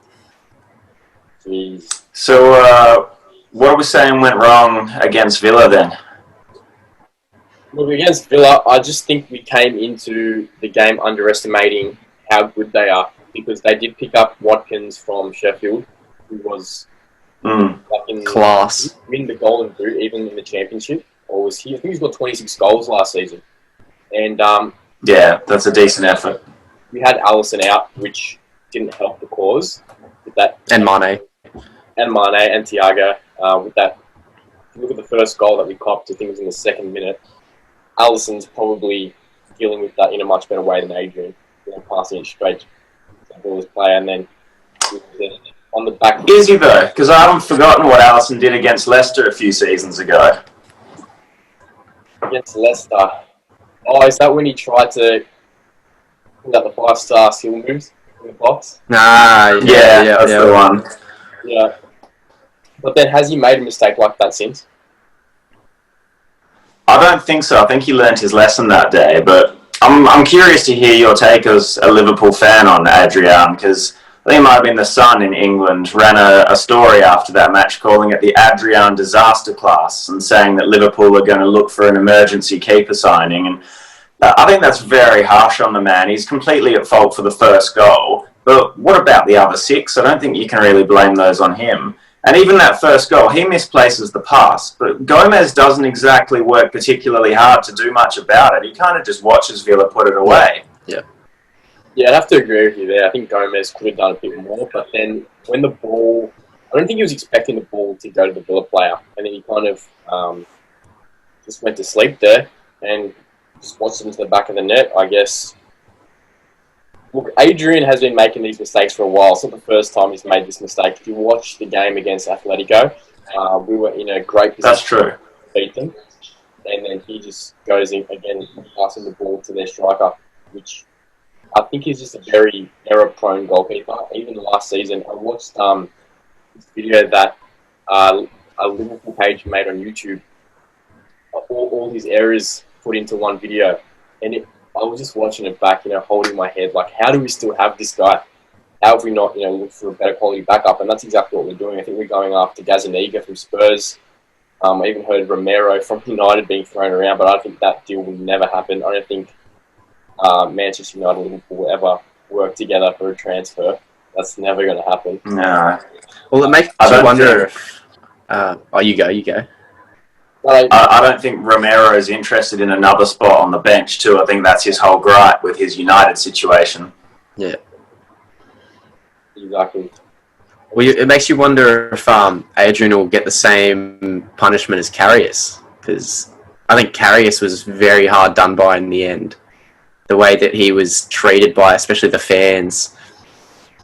Jeez. So, what are we saying went wrong against Villa then? Look, against Villa, I just think we came into the game underestimating how good they are, because they did pick up Watkins from Sheffield, who was class. Win the Golden Boot even in the Championship, or was he? I think he's got 26 goals last season, and yeah, that's a decent effort. We had Alisson out, which didn't help the cause with that, and Mane and Thiago with that. If you look at the first goal that we copped, I think it was in the 2nd minute. Alisson's probably dealing with that in a much better way than Adrian, passing it straight to the Villa's player, and then on the back. Is he though? Because I haven't forgotten what Alisson did against Leicester a few seasons ago. Against Leicester. Oh, is that when he tried to pull out the 5-star skill moves in the box? Yeah, that's the one. Yeah. But then has he made a mistake like that since? I don't think so. I think he learnt his lesson that day, but I'm curious to hear your take as a Liverpool fan on Adrian, because I think it might have been The Sun in England ran a story after that match calling it the Adrian disaster class and saying that Liverpool are going to look for an emergency keeper signing. And I think that's very harsh on the man. He's completely at fault for the first goal. But what about the other 6? I don't think you can really blame those on him. And even that first goal, he misplaces the pass. But Gomez doesn't exactly work particularly hard to do much about it. He kind of just watches Villa put it away. Yeah, I'd have to agree with you there. I think Gomez could have done a bit more. But then when the ball... I don't think he was expecting the ball to go to the Villa player. And then he kind of just went to sleep there and just watched it into the back of the net, I guess. Look, Adrian has been making these mistakes for a while. It's not the first time he's made this mistake. If you watch the game against Atletico, we were in a great position. That's true. To beat them. And then he just goes in again, passing the ball to their striker, which I think is just a very error-prone goalkeeper. Even last season, I watched this video that a Liverpool page made on YouTube. All his errors put into one video. And I was just watching it back, holding my head, like, how do we still have this guy? How have we not, looked for a better quality backup? And that's exactly what we're doing. I think we're going after Gazaniga from Spurs. I even heard Romero from United being thrown around, but I think that deal will never happen. I don't think Manchester United and Liverpool will ever work together for a transfer. That's never going to happen. No. Well, it makes you wonder if... you go. I don't think Romero is interested in another spot on the bench too. I think that's his whole gripe with his United situation. Yeah. Exactly. Well, it makes you wonder if Adrian will get the same punishment as Karius, because I think Karius was very hard done by in the end. The way that he was treated by, especially the fans.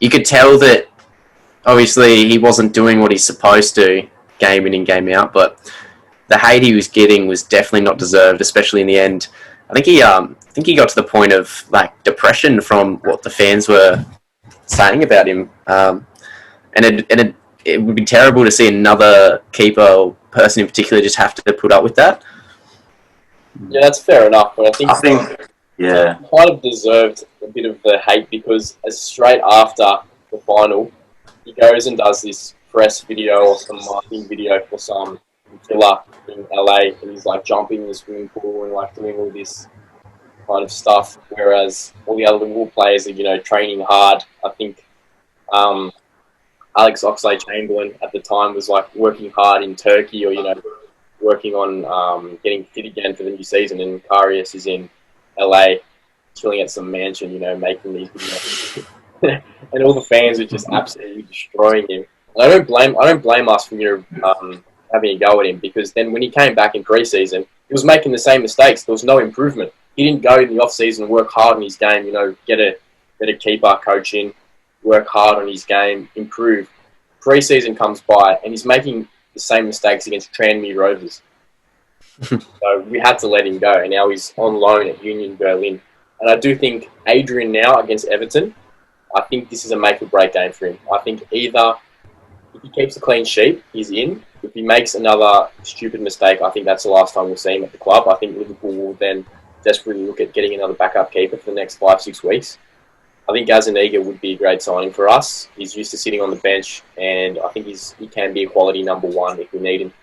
You could tell that, obviously, he wasn't doing what he's supposed to, game in and game out, but the hate he was getting was definitely not deserved, especially in the end. I think he got to the point of like depression from what the fans were saying about him, and it would be terrible to see another keeper or person in particular just have to put up with that. Yeah, that's fair enough, but I think he kind of deserved a bit of the hate, because straight after the final, he goes and does this press video or some marketing video for some killer in LA, and he's like jumping in the swimming pool and like doing all this kind of stuff, whereas all the other Liverpool players are training hard. I think Alex Oxlade-Chamberlain at the time was like working hard in Turkey, or working on getting fit again for the new season, and Karius is in LA chilling at some mansion, making these videos. And all the fans are just absolutely destroying him. And I don't blame us for having a go at him, because then when he came back in pre-season, he was making the same mistakes. There was no improvement. He didn't go in the off-season and work hard on his game, get a better keeper coach in, work hard on his game, improve. Pre-season comes by and he's making the same mistakes against Tranmere Rovers. So we had to let him go, and now he's on loan at Union Berlin. And I do think Adrian now against Everton, I think this is a make-or-break game for him. I think either if he keeps a clean sheet, he's in. If he makes another stupid mistake, I think that's the last time we'll see him at the club. I think Liverpool will then desperately look at getting another backup keeper for the next 5-6 weeks. I think Gazaniga would be a great signing for us. He's used to sitting on the bench, and I think he can be a quality number one if we need him.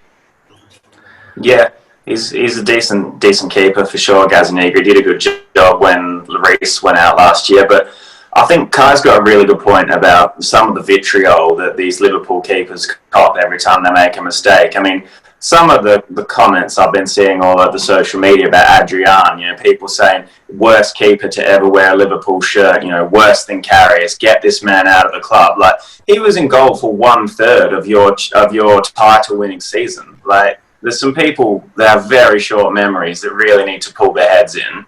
Yeah, he's a decent keeper for sure. Gazaniga did a good job when Lloris went out last year, but I think Kai's got a really good point about some of the vitriol that these Liverpool keepers cop every time they make a mistake. I mean, some of the comments I've been seeing all over social media about Adrian, people saying, worst keeper to ever wear a Liverpool shirt, worse than Karius, get this man out of the club. Like, he was in goal for 1/3 of your title-winning season. Like, there's some people that have very short memories that really need to pull their heads in.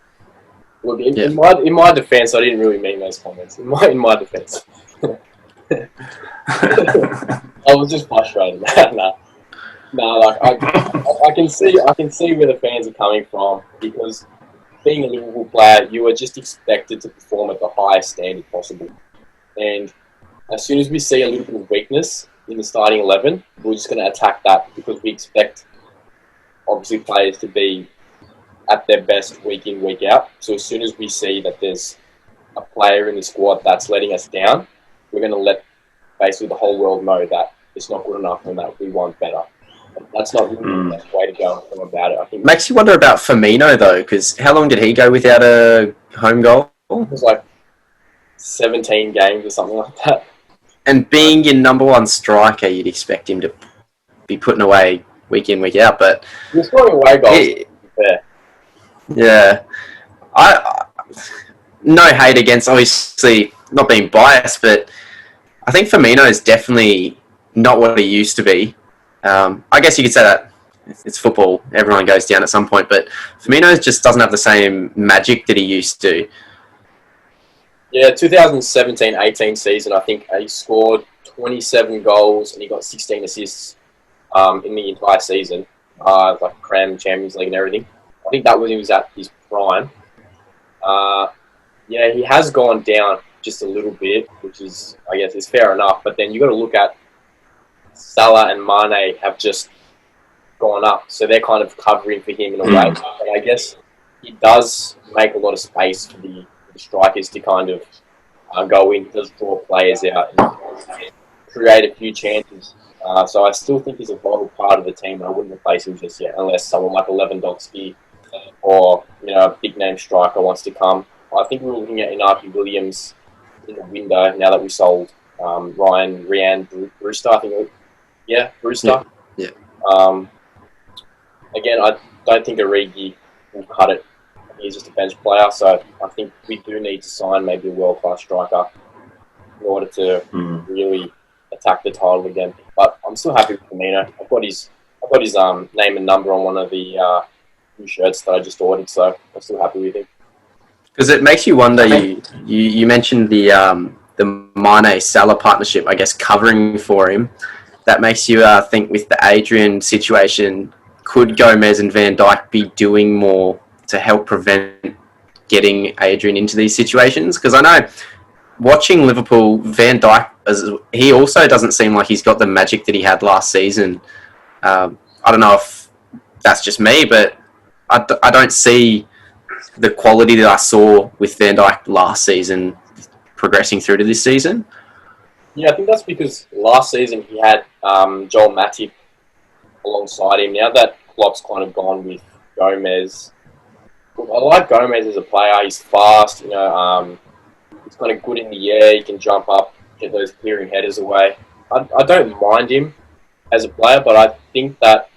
Look, in my defence, I didn't really mean those comments. In my defence, I was just frustrated. I can see where the fans are coming from, because being a Liverpool player, you are just expected to perform at the highest standard possible. And as soon as we see a Liverpool weakness in the starting 11, we're just going to attack that, because we expect, obviously, players to be at their best week in, week out. So as soon as we see that there's a player in the squad that's letting us down, we're going to let basically the whole world know that it's not good enough and that we want better. That's not really the best way to go about it. I think makes you wonder about Firmino, though, because how long did he go without a home goal? It was like 17 games or something like that. And being your number one striker, you'd expect him to be putting away week in, week out. But he was scoring away goals, to be fair. Yeah. I no hate against, obviously, not being biased, but I think Firmino is definitely not what he used to be. I guess you could say that it's football. Everyone goes down at some point, but Firmino just doesn't have the same magic that he used to. Yeah, 2017-18 season, I think he scored 27 goals and he got 16 assists in the entire season, like Prem, Champions League and everything. I think that was when he was at his prime. Yeah, he has gone down just a little bit, which is, I guess, is fair enough. But then you got to look at Salah and Mane have just gone up, so they're kind of covering for him in a way. And I guess he does make a lot of space for the strikers to kind of go in. He does draw players out and create a few chances. So I still think he's a vital part of the team. I wouldn't replace him just yet, unless someone like Lewandowski or a big name striker wants to come. I think we're looking at Inaki Williams in the window now that we sold Ryan Brewster. I think, Brewster. Yeah. Again, I don't think Origi will cut it. He's just a bench player, so I think we do need to sign maybe a world-class striker in order to really attack the title again. But I'm still happy with Firmino. I've got his name and number on one of the new shirts that I just ordered, so I'm still happy with him. Because it makes you wonder. You mentioned the Mane Salah partnership, I guess, covering for him. That makes you think with the Adrian situation, could Gomez and Van Dijk be doing more to help prevent getting Adrian into these situations? Because I know, watching Liverpool, Van Dijk, he also doesn't seem like he's got the magic that he had last season. I don't know if that's just me, but I don't see the quality that I saw with Van Dijk last season progressing through to this season. Yeah, I think that's because last season he had Joel Matip alongside him. Now that Klopp's kind of gone with Gomez, I like Gomez as a player. He's fast, he's kind of good in the air. He can jump up, get those clearing headers away. I don't mind him as a player, but I think that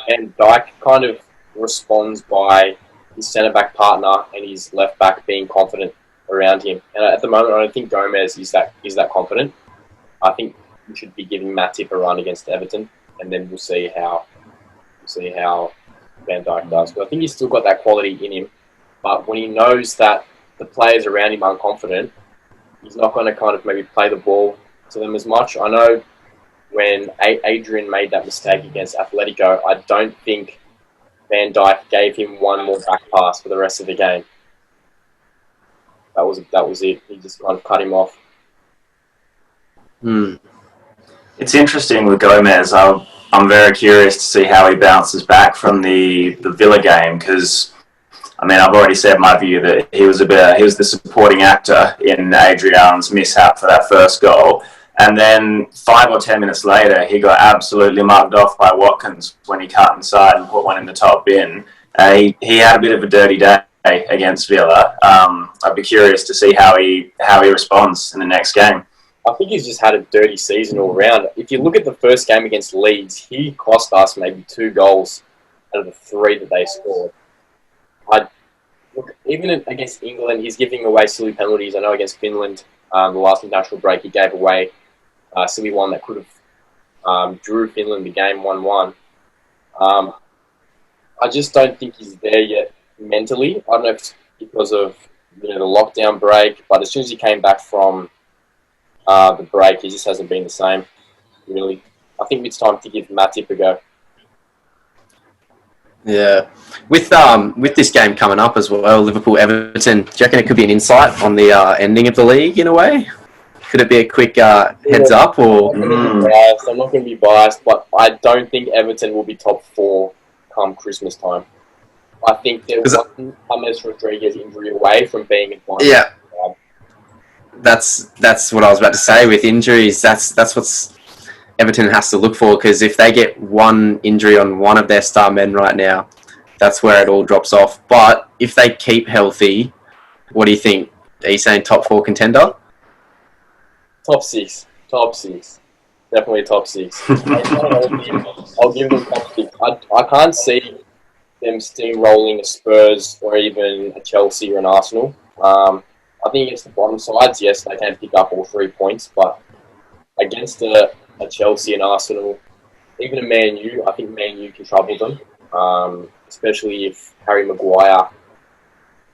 Van Dijk kind of responds by his centre-back partner and his left-back being confident around him. And at the moment, I don't think Gomez is that confident. I think we should be giving Matip a run against Everton, and then we'll see how Van Dijk does. But I think he's still got that quality in him. But when he knows that the players around him aren't confident, he's not going to kind of maybe play the ball to them as much. I know when Adrian made that mistake against Atletico, I don't think Van Dijk gave him one more back pass for the rest of the game. That was it. He just kind of cut him off. It's interesting with Gomez. I'm very curious to see how he bounces back from the Villa game, because I mean, I've already said my view that he was the supporting actor in Adrian's mishap for that first goal. And then 5 or 10 minutes later, he got absolutely mugged off by Watkins when he cut inside and put one in the top bin. He had a bit of a dirty day against Villa. I'd be curious to see how he responds in the next game. I think he's just had a dirty season all round. If you look at the first game against Leeds, he cost us maybe 2 goals out of the 3 that they scored. Look, even against England, he's giving away silly penalties. I know against Finland, the last international break, he gave away a silly one that could have drew Finland the game 1-1. I just don't think he's there yet mentally. I don't know if it's because of the lockdown break, but as soon as he came back from the break, he just hasn't been the same, really. I think it's time to give Matip a go. Yeah. With this game coming up as well, Liverpool-Everton, do you reckon it could be an insight on the ending of the league in a way? Could it be a quick heads up? Or I'm not going to be biased, but I don't think Everton will be top 4 come Christmas time. I think they're one James Rodriguez injury away from being at one. Yeah. That's what I was about to say. With injuries, that's what's Everton has to look for, because if they get one injury on one of their star men right now, that's where it all drops off. But if they keep healthy, what do you think? Are you saying top 4 contender? Top 6. Definitely top 6. I'll give them top 6. I can't see them steamrolling a Spurs or even a Chelsea or an Arsenal. I think against the bottom sides, yes, they can pick up all 3 points, but against a Chelsea and Arsenal, even a Man U, I think Man U can trouble them, especially if Harry Maguire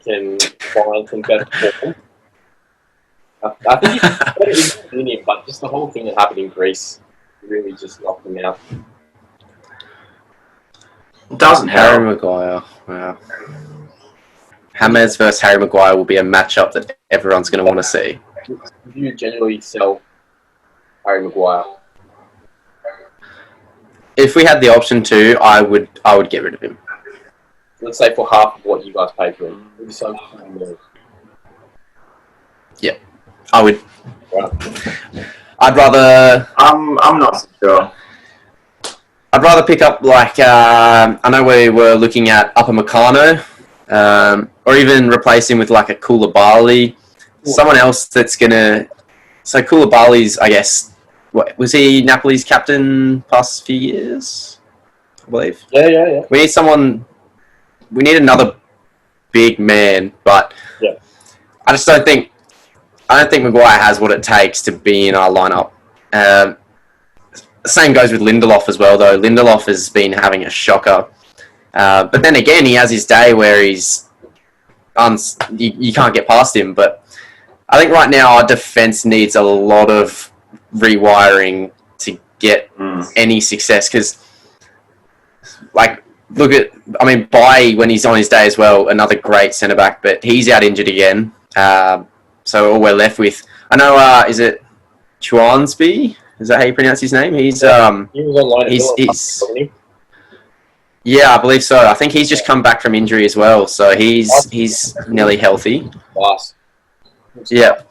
can find some better form. I think he's better in him, but just the whole thing that happened in Greece really just knocked him out. Doesn't Harry Maguire. Wow. James versus Harry Maguire will be a matchup that everyone's going to want to see. Would you generally sell Harry Maguire? If we had the option to, I would get rid of him. Let's say for half of what you guys paid for him. Would you sell him? Yeah, I would. Right. I'd rather. I'm not so sure. I'd rather pick up I know we were looking at Upamecano, or even replace him with like a Koulibaly, someone else that's gonna. So Koulibaly's, I guess, what was he Napoli's captain past few years? I believe. Yeah. We need someone. We need another big man, but I just don't think. I don't think Maguire has what it takes to be in our lineup. The same goes with Lindelof as well, though. Lindelof has been having a shocker. But then again, he has his day where he's... you can't get past him. But I think right now our defence needs a lot of rewiring to get any success. Because, look at... I mean, Bailly, when he's on his day as well, another great centre-back, but he's out injured again. So all we're left with... I know, is it Chouansby? Is that how you pronounce his name? He's he was online. He's yeah, I believe so. I think he's just come back from injury as well, so he's nearly healthy. Class. Yeah.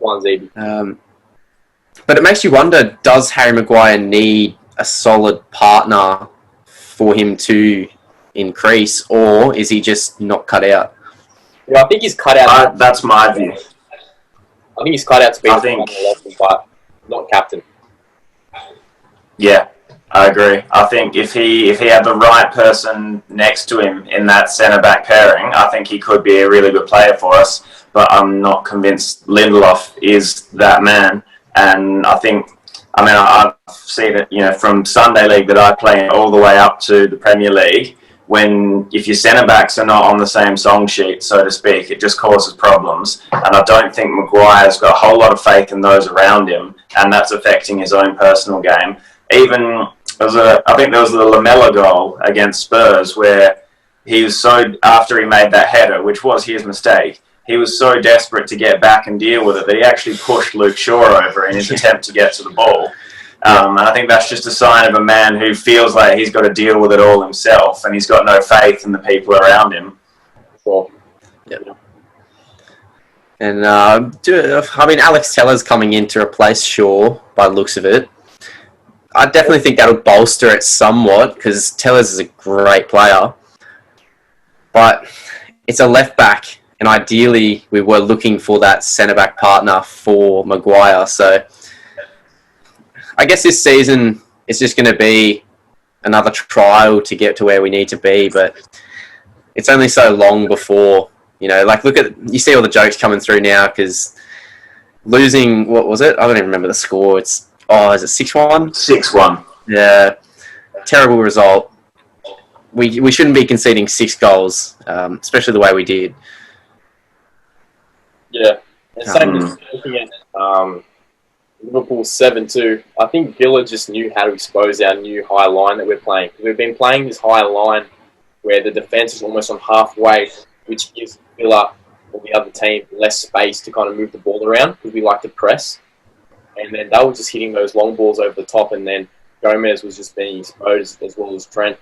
One's easy. But it makes you wonder: does Harry Maguire need a solid partner for him to increase, or is he just not cut out? Yeah, I think he's cut out. That's my view. I think he's cut out to be but not captain. Yeah, I agree. I think if he had the right person next to him in that centre back pairing, I think he could be a really good player for us. But I'm not convinced Lindelof is that man. And I've seen it, from Sunday League that I play in all the way up to the Premier League. If your centre backs are not on the same song sheet, so to speak, it just causes problems. And I don't think Maguire's got a whole lot of faith in those around him, and that's affecting his own personal game. I think there was the Lamella goal against Spurs where he was after he made that header, which was his mistake, he was so desperate to get back and deal with it that he actually pushed Luke Shaw over in his attempt to get to the ball. And I think that's just a sign of a man who feels like he's got to deal with it all himself and he's got no faith in the people around him. Sure. Yeah. And, Alex Teller's coming in to replace Shaw by the looks of it. I definitely think that'll bolster it somewhat because Tellers is a great player. But it's a left back, and ideally we were looking for that centre back partner for Maguire. So I guess this season it's just going to be another trial to get to where we need to be. But it's only so long before, you see all the jokes coming through now because losing, what was it? I don't even remember the score. Is it 6-1? 6-1. Yeah, terrible result. We shouldn't be conceding 6 goals, especially the way we did. Yeah, and same as looking at Liverpool 7-2. I think Villa just knew how to expose our new high line that we're playing. We've been playing this high line where the defence is almost on halfway, which gives Villa or the other team less space to kind of move the ball around because we like to press. And then they were just hitting those long balls over the top, and then Gomez was just being exposed as well as Trent.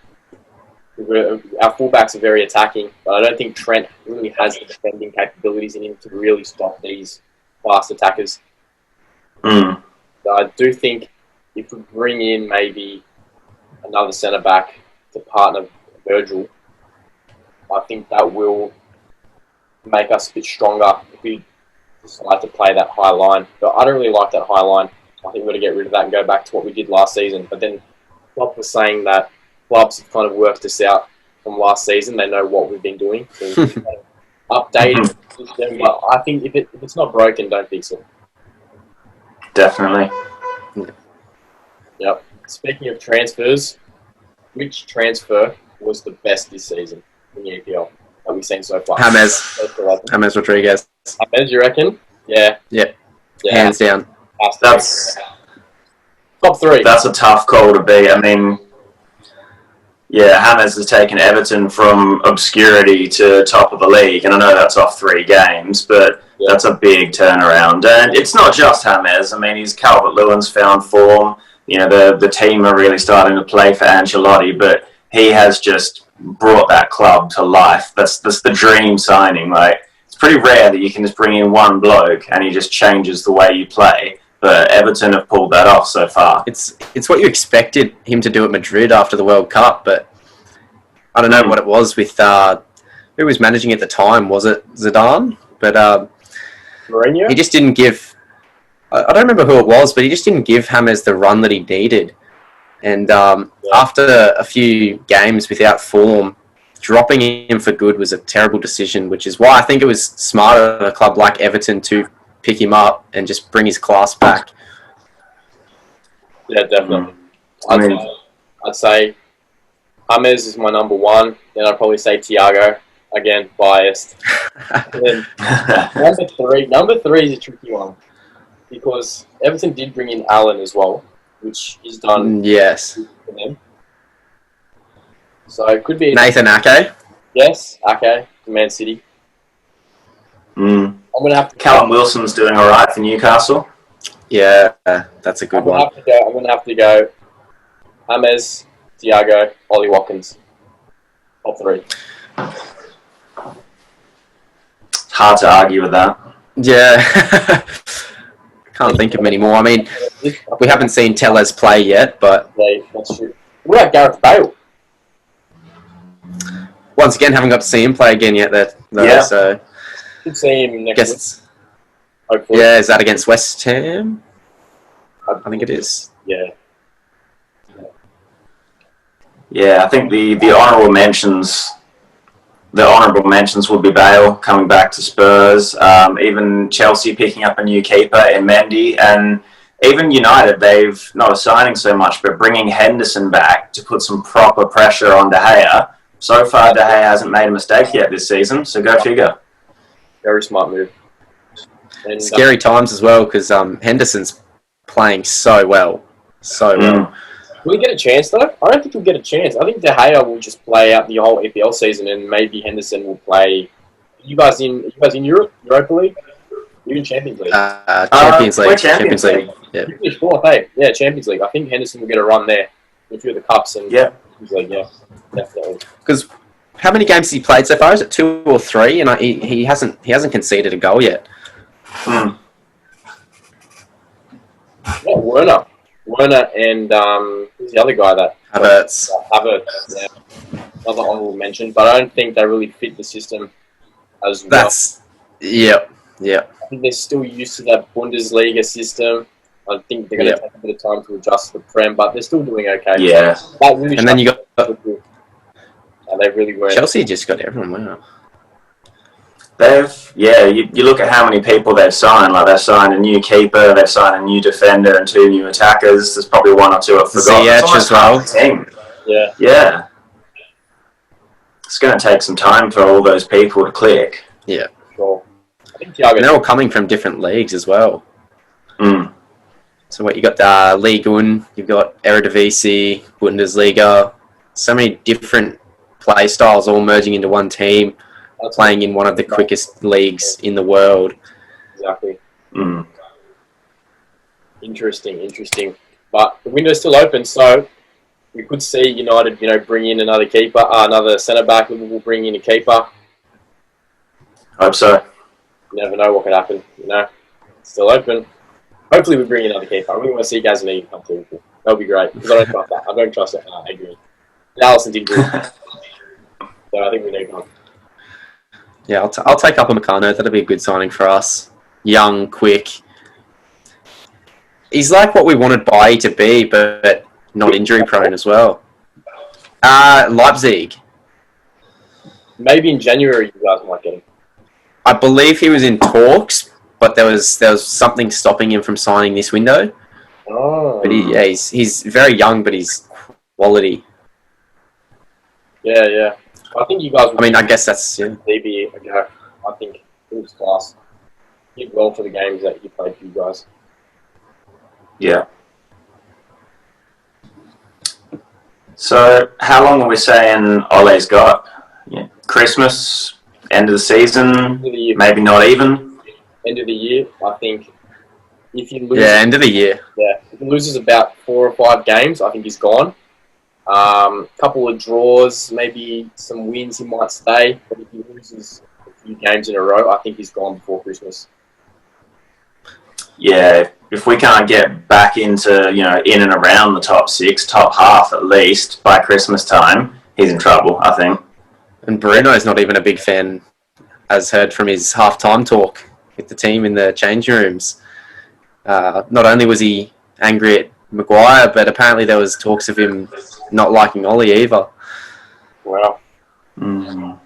Our fullbacks are very attacking, but I don't think Trent really has the defending capabilities in him to really stop these fast attackers. So I do think if we bring in maybe another centre-back to partner Virgil, I think that will make us a bit stronger if we decide to play that high line. But I don't really like that high line. I think we've got to get rid of that and go back to what we did last season. But then Klopp was saying that clubs have kind of worked us out from last season. They know what we've been doing. So updated system. But I think if it's not broken, don't fix it. Definitely. Yep. Speaking of transfers, which transfer was the best this season in the EPL that we've seen so far? James Rodriguez. James, you reckon? Yeah. Yep. Hands down. That's top 3. That's a tough call to beat. I mean, James has taken Everton from obscurity to top of the league, and I know that's off 3 games, but that's a big turnaround. And it's not just James. I mean, he's Calvert-Lewin's found form. The team are really starting to play for Ancelotti, but he has just brought that club to life. That's the dream signing. Like, it's pretty rare that you can just bring in one bloke and he just changes the way you play. But Everton have pulled that off so far. It's what you expected him to do at Madrid after the World Cup, but I don't know what it was with who was managing at the time. Was it Zidane? But Mourinho? He just didn't give. I don't remember who it was, but he just didn't give James the run that he needed. And after a few games without form, dropping him for good was a terrible decision, which is why I think it was smarter at a club like Everton to pick him up and just bring his class back. Yeah, definitely. I'd say James is my number 1. Then I'd probably say Thiago. Again, biased. And then number three is a tricky one because Everton did bring in Allen as well, which is done. Yes. For them. So it could be Nathan Ake. Yes, Ake, Man City. I'm gonna have to. Callum Wilson's doing all right for Newcastle. Yeah, that's a good one. I'm gonna have to go. James, Thiago, Ollie Watkins. Top 3. Hard to argue with that. Yeah. Can't think of many more. I mean, we haven't seen Tellez play yet, but... Yeah, that's true. What about Gareth Bale? Once again, haven't got to see him play again yet, so... Should see him next week. Hopefully. Yeah, is that against West Ham? I think it is. Yeah. Yeah, I think the honourable mentions. The honourable mentions would be Bale coming back to Spurs, even Chelsea picking up a new keeper in Mendy, and even United, they've not signing so much, but bringing Henderson back to put some proper pressure on De Gea. So far, De Gea hasn't made a mistake yet this season, so go figure. Very smart move. And, scary times as well, because Henderson's playing so well. So well. Will he get a chance, though? I don't think he'll get a chance. I think De Gea will just play out the whole EPL season, and maybe Henderson will play. You guys in Europe? Europa League? You're in Champions League? Champions League. Champions League. Yeah. You finished fourth, hey? Yeah, Champions League. I think Henderson will get a run there. A few of the cups and Champions League, yeah. Definitely. Because how many games has he played so far? Is it 2 or 3? And he hasn't conceded a goal yet. Yeah, Werner and who's the other guy that Havertz, yeah, another honourable mention, but I don't think they really fit the system as well. Yeah. I think they're still used to that Bundesliga system. I think they're going to take a bit of time to adjust to the Prem, but they're still doing okay. Yeah, really and then you got they really were. Chelsea just got everyone. Wow. You look at how many people they've signed. Like they've signed a new keeper, they've signed a new defender, and 2 new attackers. There's probably 1 or 2 I've forgotten. Ziyech as well. Yeah. It's going to take some time for all those people to click. Yeah. Sure. I think and they're all coming from different leagues as well. So what you got? Ligue 1, you've got Eredivisie, Bundesliga. So many different play styles all merging into one team. Playing in one of the quickest leagues in the world. Exactly. Interesting. But the window's still open, so we could see United, bring in another keeper, another centre back. Liverpool bring in a keeper. Hope so. You never know what could happen. It's still open. Hopefully, we bring in another keeper. I really want to see Gazaniga come to Liverpool. That would be great because I don't trust that. I don't trust Adrian. Allison did good, so I think we need one. Yeah, I'll take up on Meccano. That'll be a good signing for us. Young, quick. He's like what we wanted Bailly to be, but not injury prone as well. Leipzig. Maybe in January you guys might get him. I believe he was in talks, but there was something stopping him from signing this window. Oh. But he's very young, but he's quality. Yeah. I think you guys. I guess that's DB ago. I think it was class. Did well for the games that you played for you guys. Yeah. So, how long are we saying Ole's got? Yeah. Christmas, end of the season, maybe not even. End of the year, I think. If he loses, end of the year. Yeah, if he loses about 4 or 5 games, I think he's gone. Couple of draws, maybe some wins, he might stay. But if he loses a few games in a row, I think he's gone before Christmas. Yeah, if we can't get back into, in and around the top 6, top half at least by Christmas time, he's in trouble, I think. And Bruno's not even a big fan, as heard from his half-time talk with the team in the changing rooms. Not only was he angry at Maguire, but apparently there was talks of him not liking Ole either. Wow. The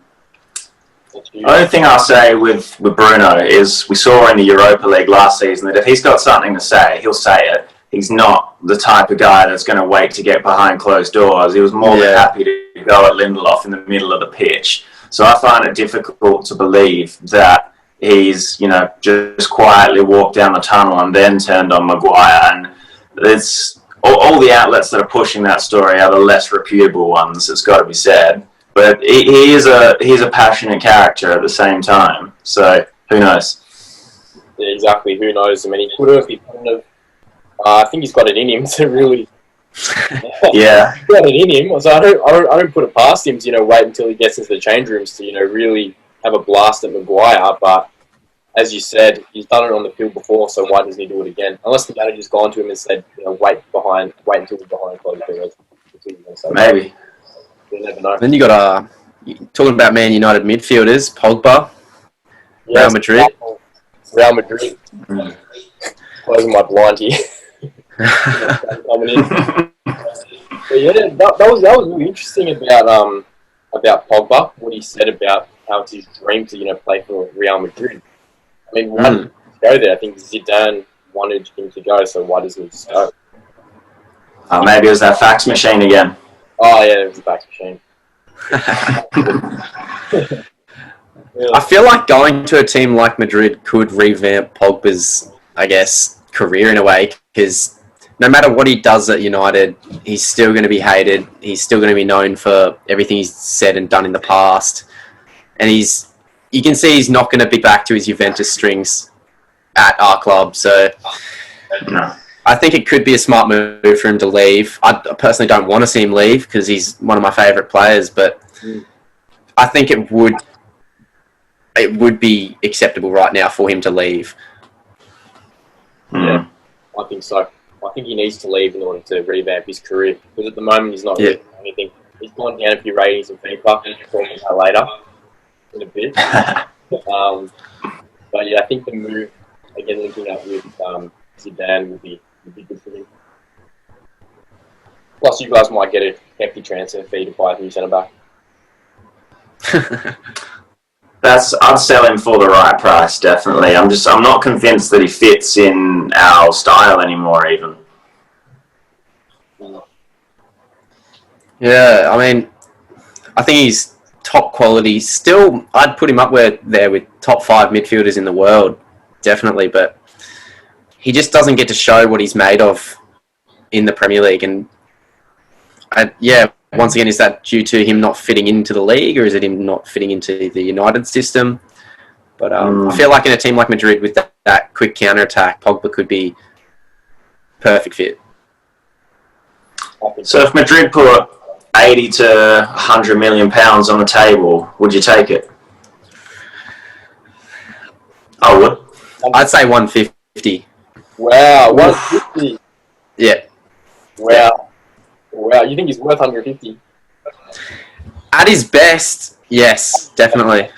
only thing I'll say with Bruno is we saw in the Europa League last season that if he's got something to say, he'll say it. He's not the type of guy that's going to wait to get behind closed doors. He was more than happy to go at Lindelof in the middle of the pitch. So I find it difficult to believe that he's, just quietly walked down the tunnel and then turned on Maguire. And it's all the outlets that are pushing that story are the less reputable ones, it's got to be said. But he's a passionate character at the same time. So who knows? Yeah, exactly. Who knows? I mean, he could have. I think he's got it in him to really. Yeah. He's got it in him. So I don't put it past him to wait until he gets into the change rooms to really have a blast at Maguire. But as you said, he's done it on the field before, so why doesn't he do it again? Unless the manager's gone to him and said, wait until we're behind closed doors. Maybe. You never know. Then you got talking about Man United midfielders, Pogba, Real Madrid. Real Madrid. Closing my blind here. Coming in. But yeah, that was really interesting about Pogba. What he said about how it's his dream to play for Real Madrid. I mean, why did he go there? I think Zidane wanted him to go, so why doesn't he just go? Maybe it was that fax machine again. Oh yeah, it was the fax machine. I feel like going to a team like Madrid could revamp Pogba's, I guess, career in a way, because no matter what he does at United, he's still going to be hated. He's still going to be known for everything he's said and done in the past. And you can see he's not going to be back to his Juventus strings at our club. So No. I think it could be a smart move for him to leave. I personally don't want to see him leave because he's one of my favourite players, but I think it would be acceptable right now for him to leave. Yeah, I think so. I think he needs to leave in order to revamp his career, because at the moment he's not really doing anything. He's gone down a few ratings in FIFA. We'll talk about that later in a bit. But yeah, I think the move, again, linking up with Zidane would be good for him. Plus, you guys might get a hefty transfer fee to buy a new centre back. I'd sell him for the right price, definitely. I'm not convinced that he fits in our style anymore, even. Yeah, I mean, I think he's top quality. Still, I'd put him up there with top 5 midfielders in the world, definitely. But he just doesn't get to show what he's made of in the Premier League. And once again, is that due to him not fitting into the league, or is it him not fitting into the United system? But I feel like in a team like Madrid with that quick counter-attack, Pogba could be perfect fit. So if Madrid put 80 to 100 million pounds on the table, would you take it? I would. I'd say 150. Wow, 150. Yeah. Wow, you think he's worth 150? At his best, yes, definitely.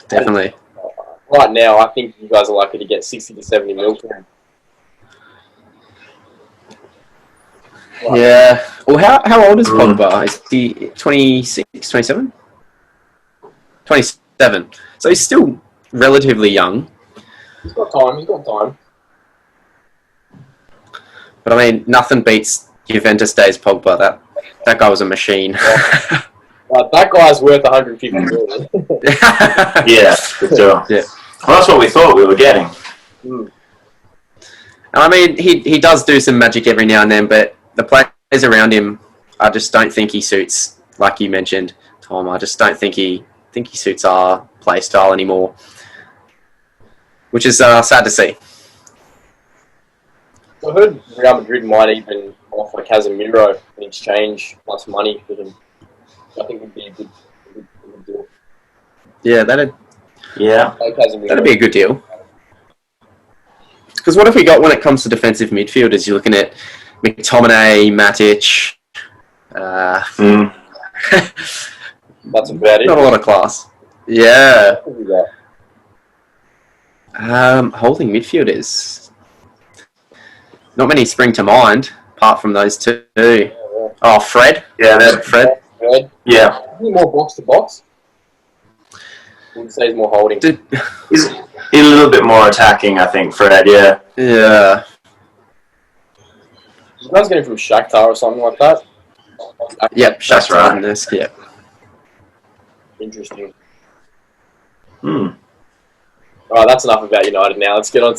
Right now, I think you guys are likely to get 60 to 70 mil for him. Right. Yeah. Well, how old is Pogba? Is he 26, 27? 27. So he's still relatively young. He's got time. But I mean, nothing beats Juventus days Pogba. That guy was a machine. That guy's worth 150 million. Yeah, for sure. Yeah. Well, that's what we thought we were getting. I mean, he does do some magic every now and then, but the players around him, I just don't think he suits, like you mentioned, Tom. I just don't think he suits our play style anymore, which is sad to see. I heard Real Madrid might even offer Casemiro in exchange plus money for him. I think would be a good deal. Yeah, that'd be a good deal. Because what have we got when it comes to defensive midfielders? You're looking at McTominay, Matic. That's about it. Not a lot of class. Yeah. Holding midfielders. Not many spring to mind, apart from those two. Oh, Fred. Yeah, that's Fred. Yeah. More box to box. Would say he's more holding. He's a little bit more attacking, I think, Fred. Yeah. Yeah. You guys getting from Shakhtar or something like that? Yep, that's right. Yeah. Interesting. Hmm. Alright, that's enough about United now. Let's get on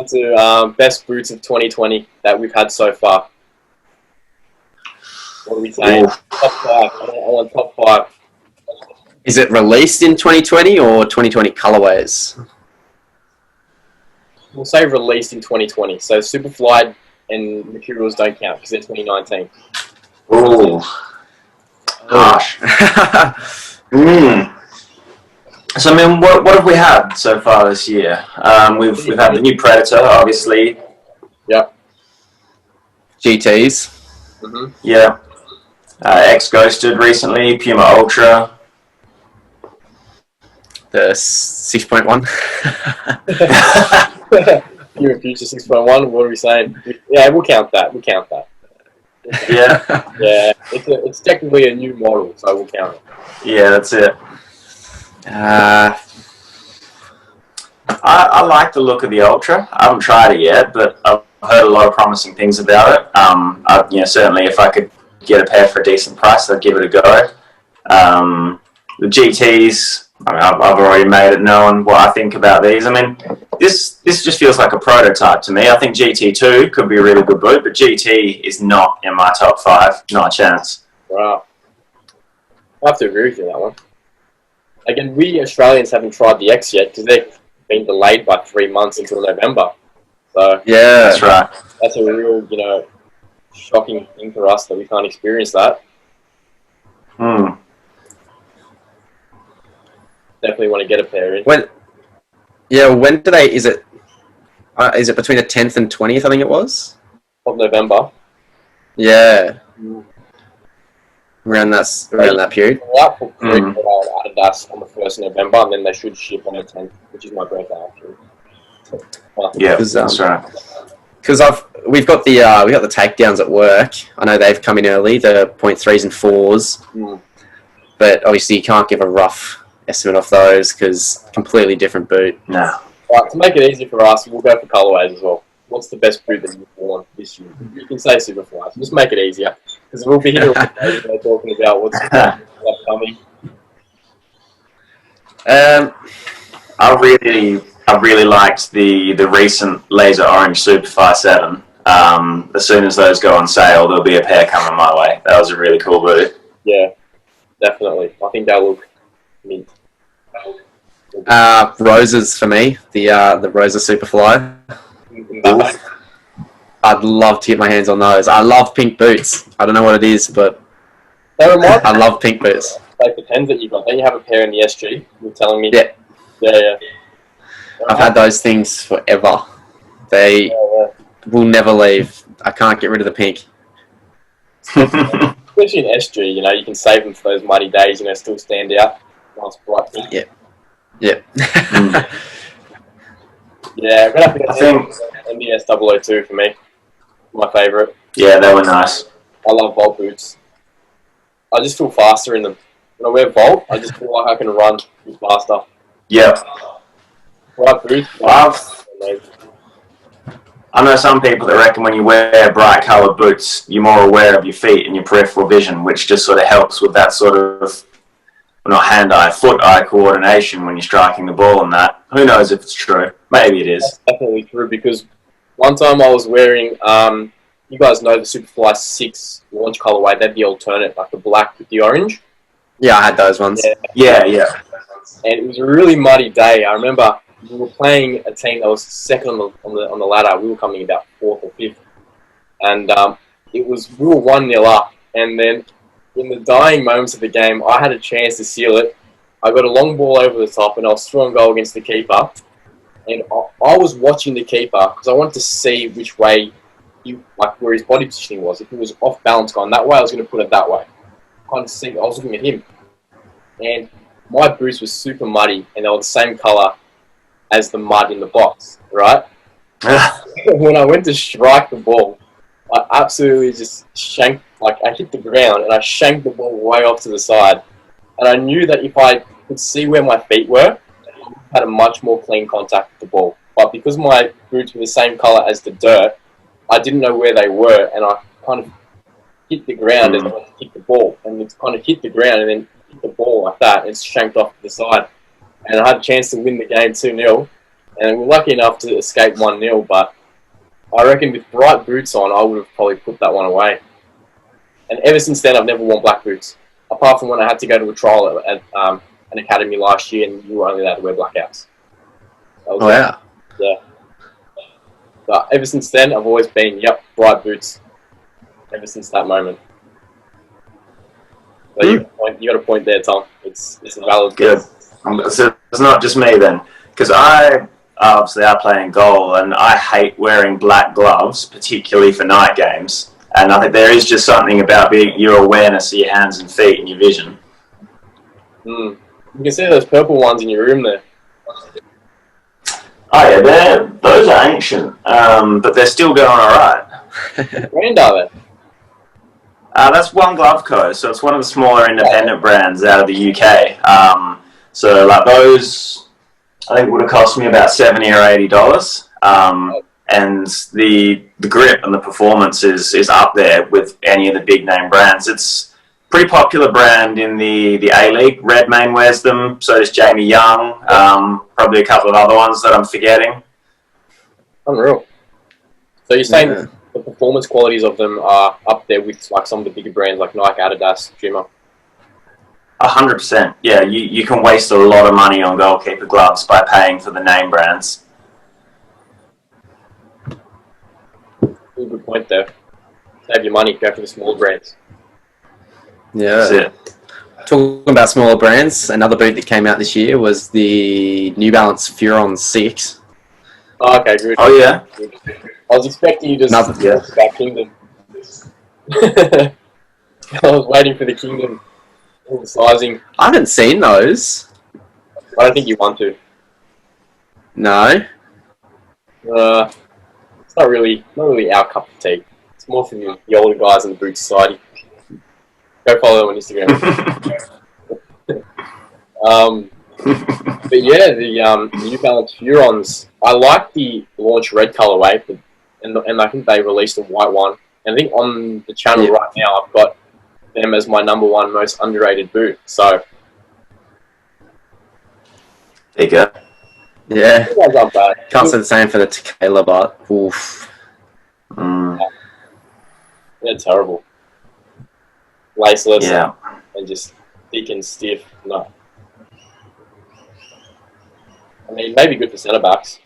to best boots of 2020 that we've had so far. What are we saying? Top 5. I want top 5. Is it released in 2020 or 2020 colorways? We'll say released in 2020. So Superfly and Materials don't count because they're 2019. Ooh. Gosh. So, I mean, what have we had so far this year? We've had the new Predator, obviously. Yep. GTs. Mm-hmm. Yeah. X-Ghosted recently, Puma Ultra. The 6.1. Puma Future 6.1, what are we saying? Yeah, we'll count that. Yeah, Yeah, it's technically a new model, so we'll count it. yeah, that's it. I like the look of the Ultra. I haven't tried it yet, but I've heard a lot of promising things about it. Certainly if I could get a pair for a decent price, I'd give it a go. The GTs, I've already made it known what I think about these. I mean, this just feels like a prototype to me. I think GT2 could be a really good boot, but GT is not in my top 5. Not a chance. Wow. I have to agree with you on that one. Again, we Australians haven't tried the X yet because they've been delayed by 3 months until November. So Yeah, That's right. that's a real, shocking thing for us that we can't experience that. Definitely want to get a pair in. when do they? Is it between the 10th and 20th? I think it was. Of November. Yeah, around that period. We're out for free for Adidas on the 1st of November, and then they should ship on the 10th, which is my birthday actually. Yeah, that's right. Because we've got the takedowns at work. I know they've come in early, the 0.3s and 4s, but obviously you can't give a rough estimate off those because completely different boot. No. Right, to make it easy for us, we'll go for colourways as well. What's the best boot that you've worn this year? You can say Superfly, so just make it easier. Because we'll be here all day talking about what's upcoming. I really liked the recent Laser Orange Superfly 7. As soon as those go on sale, there'll be a pair coming my way. That was a really cool boot. Yeah, definitely. I think they'll look mint. Roses for me, the Rosa Superfly. I'd love to get my hands on those. I love pink boots. I don't know what it is, but I love pink boots. Like the pens that you got. Then you have a pair in the SG. You're telling me. Yeah. Yeah. I've had those things forever. They will never leave. I can't get rid of the pink. Especially in SG, you can save them for those muddy days. Still stand out. Nice bright pink. Yeah. Yeah. Yeah, I'm gonna have to get I think MBS 002 for me. My favourite. yeah, they were nice. I love Volt boots. I just feel faster in them. When I wear Volt, I just feel like I can run faster. Yep. Bright boots. I know some people that reckon when you wear bright coloured boots, you're more aware of your feet and your peripheral vision, which just sort of helps with that sort of, not hand-eye, foot-eye coordination when you're striking the ball and that. Who knows if it's true? Maybe it is. That's definitely true because one time I was wearing, you guys know the Superfly 6 launch colourway. They're the alternate, like the black with the orange. Yeah, I had those ones. Yeah. And it was a really muddy day. I remember we were playing a team that was second on the ladder. We were coming about 4th or 5th. And we were 1-0 up. And then in the dying moments of the game, I had a chance to seal it. I got a long ball over the top, and I was through on goal against the keeper. And I was watching the keeper because I wanted to see which way, where his body positioning was. If he was off balance going that way, I was going to put it that way. I was looking at him. And my boots were super muddy, and they were the same colour as the mud in the box, right? When I went to strike the ball, I absolutely just shanked, I hit the ground and I shanked the ball way off to the side. And I knew that if I could see where my feet were, I had a much more clean contact with the ball. But because my boots were the same colour as the dirt, I didn't know where they were, and I kind of hit the ground as I went to kick the ball. And it's kind of hit the ground and then hit the ball like that, and it's shanked off to the side. And I had a chance to win the game 2-0, and we were lucky enough to escape 1-0, but I reckon with bright boots on, I would have probably put that one away. And ever since then, I've never worn black boots. Apart from when I had to go to a trial at an academy last year, and you were only allowed to wear blackouts. Oh, yeah. Yeah. But ever since then, I've always been, bright boots. Ever since that moment. So you got a point there, Tom. It's a valid. Good. So it's not just me then, because I play in goal, and I hate wearing black gloves, particularly for night games. And I think there is just something about your awareness of your hands and feet and your vision. You can see those purple ones in your room there. Oh yeah, those are ancient, but they're still going all right. What brand are they? That's One Glove Co. So it's one of the smaller independent brands out of the UK. So like those, I think would have cost me about $70 or $80. And the grip and the performance is up there with any of the big name brands. It's a pretty popular brand in the A-League. Redmayne wears them, so does Jamie Young, probably a couple of other ones that I'm forgetting. Unreal. So you're saying the performance qualities of them are up there with like some of the bigger brands like Nike, Adidas, Puma? 100%. Yeah, you can waste a lot of money on goalkeeper gloves by paying for the name brands. Good point there. Save your money, go for the small brands. Yeah. That's it. Talking about smaller brands, another boot that came out this year was the New Balance Furon 6. Oh, okay, good. Oh, yeah? I was expecting you to talk about Kingdom. I was waiting for the Kingdom sizing. I haven't seen those. I don't think you want to. No. It's not really our cup of tea. It's more for the older guys in the boot society. Go follow them on Instagram. But yeah, the New Balance Furons. I like the launch red colorway, and I think they released a white one. And I think on the channel right now, I've got them as my number one most underrated boot. So there you go. Yeah. Not bad. Can't say the same for the Tequila, but oof. Yeah, terrible. Laceless and just thick and stiff. No. I mean, maybe good for centre backs.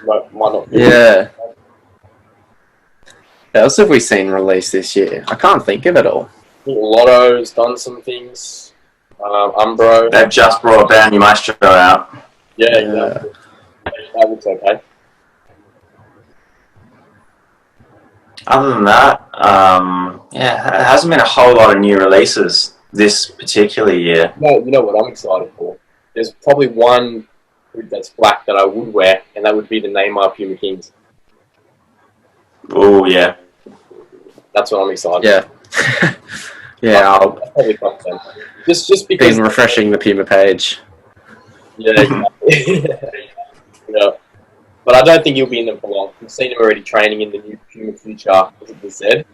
Might not be. Yeah. What else have we seen released this year? I can't think of it all. I think Lotto's done some things. Umbro. They've just brought Bounty Maestro out. Yeah, exactly. That looks okay. Other than that, it hasn't been a whole lot of new releases this particular year. No, you know what I'm excited for? There's probably one boot that's black that I would wear, and that would be the Neymar Puma Kings. Oh, yeah. That's what I'm excited Yeah. Yeah, I'll probably fuck them. Just because... been refreshing the Puma page. Yeah, exactly. Yeah. But I don't think he'll be in them for long. We've seen him already training in the new Puma Future, the Z,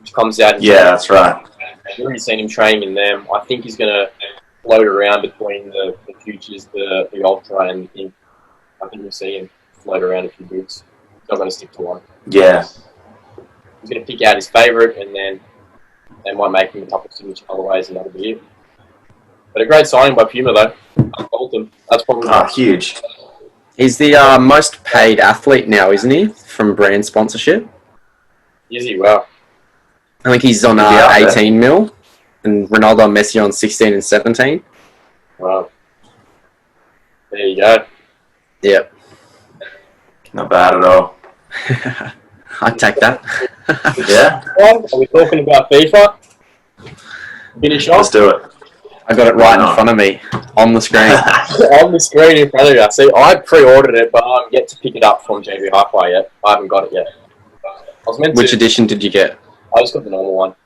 which comes out in that's right. I've already seen him training in them. I think he's going to float around between the Futures, the Ultra, and the King. I think we'll see him float around a few boots. He's not going to stick to one. Yeah. He's going to pick out his favourite, and then they might make him a couple of signature colourways, and that'll be it. But a great signing by Puma, though. Bolton. That's probably huge. He's the most paid athlete now, isn't he? From brand sponsorship. Is he? Wow. I think he's on 18 mil, and Ronaldo and Messi on 16 and 17. Wow. There you go. Yep. Not bad at all. I'd take that. Yeah. Are we talking about FIFA? Finish off? Let's do it. I got it right in front of me, on the screen. On the screen in front of you. See, I pre-ordered it, but I'm yet to pick it up from JB Hi-Fi yet. I haven't got it yet. Which edition did you get? I just got the normal one.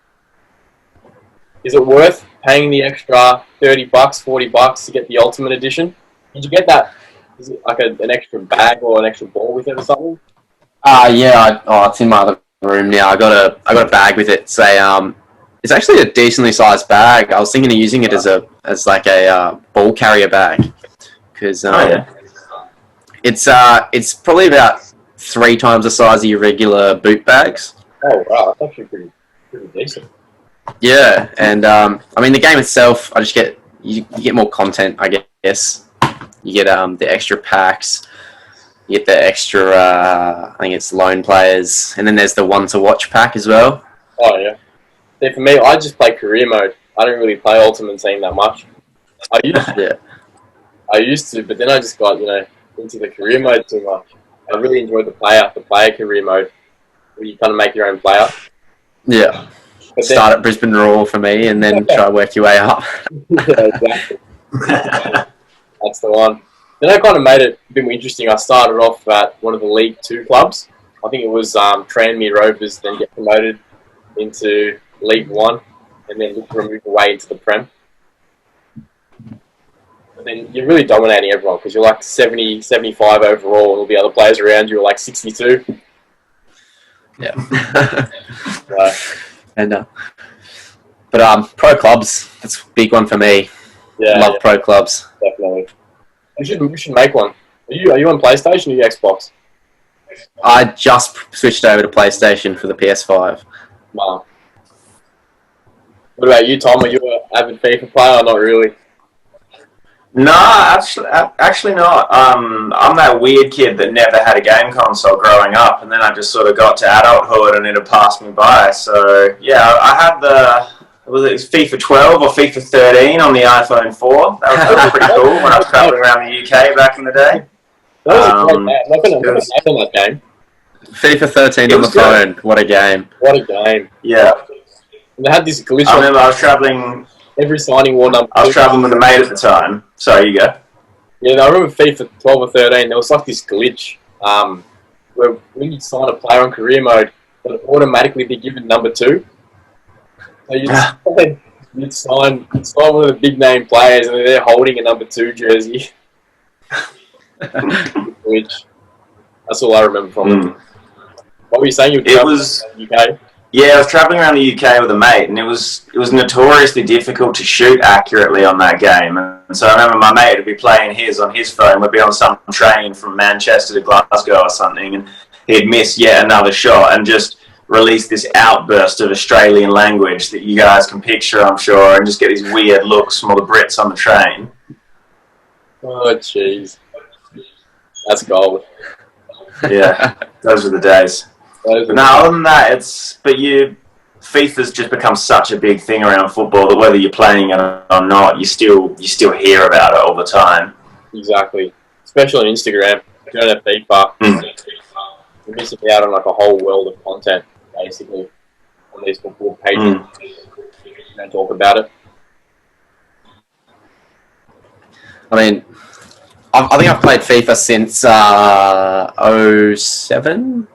Is it worth paying the extra $30, $40 to get the Ultimate Edition? Did you get that? Is it like an extra bag or an extra ball with it or something? Yeah. It's in my other room now. I got a bag with it. It's actually a decently sized bag. I was thinking of using it as like a ball carrier bag because it's probably about 3 times the size of your regular boot bags. Oh wow, that's actually pretty decent. Yeah, and I mean the game itself, you get more content, I guess. You get the extra packs, you get the extra I think it's lone players, and then there's the one to watch pack as well. Oh yeah. See, for me, I just play career mode. I don't really play Ultimate Team that much. I used to, but then I just got into the career mode too much. I really enjoyed the player career mode, where you kind of make your own player. Yeah. But start at Brisbane Roar for me, and then try to work your way up. Yeah, exactly. That's the one. Then I kind of made it a bit more interesting. I started off at one of the League 2 clubs, I think it was Tranmere Rovers then get promoted into League One and then look to move away into the Prem. But then you're really dominating everyone because you're like 70, 75 overall, and all the other players around you are like 62. Yeah. So, And but pro clubs, that's a big one for me. yeah, Love pro clubs. definitely. We should make one. Are you on PlayStation or are you Xbox? I just switched over to PlayStation for the PS5. Wow. What about you, Tom? Are you an avid FIFA player or not really? No, actually not. I'm that weird kid that never had a game console growing up, and then I just sort of got to adulthood and it had passed me by. So yeah, I had was it FIFA 12 or FIFA 13 on the iPhone 4. That was pretty cool when I was traveling around the UK back in the day. That was a great game. I'm not going to on that game. FIFA 13 on the phone. What a game. What a game. Yeah. And they had this glitch. I remember I was traveling. Every signing wore number 2. I was traveling with a mate at the time. Sorry, you go. Yeah, I remember FIFA 12 or 13. There was like this glitch where when you sign a player on career mode, they'd automatically be given number 2. So you'd sign one of the big name players, and they're holding a number 2 jersey. Which that's all I remember from it. What were you saying? It was UK. Yeah, I was travelling around the UK with a mate, and it was notoriously difficult to shoot accurately on that game. And so I remember my mate would be playing his on his phone. We'd be on some train from Manchester to Glasgow or something, and he'd miss yet another shot and just release this outburst of Australian language that you guys can picture, I'm sure, and just get these weird looks from all the Brits on the train. Oh, jeez. That's gold. Yeah, those were the days. But no, other than that, FIFA's just become such a big thing around football that whether you're playing it or not, you still hear about it all the time. Exactly. Especially on Instagram. If you don't have FIFA, you're missing out on like a whole world of content, basically, on these football pages. You don't talk about it. I mean, I think I've played FIFA since 07.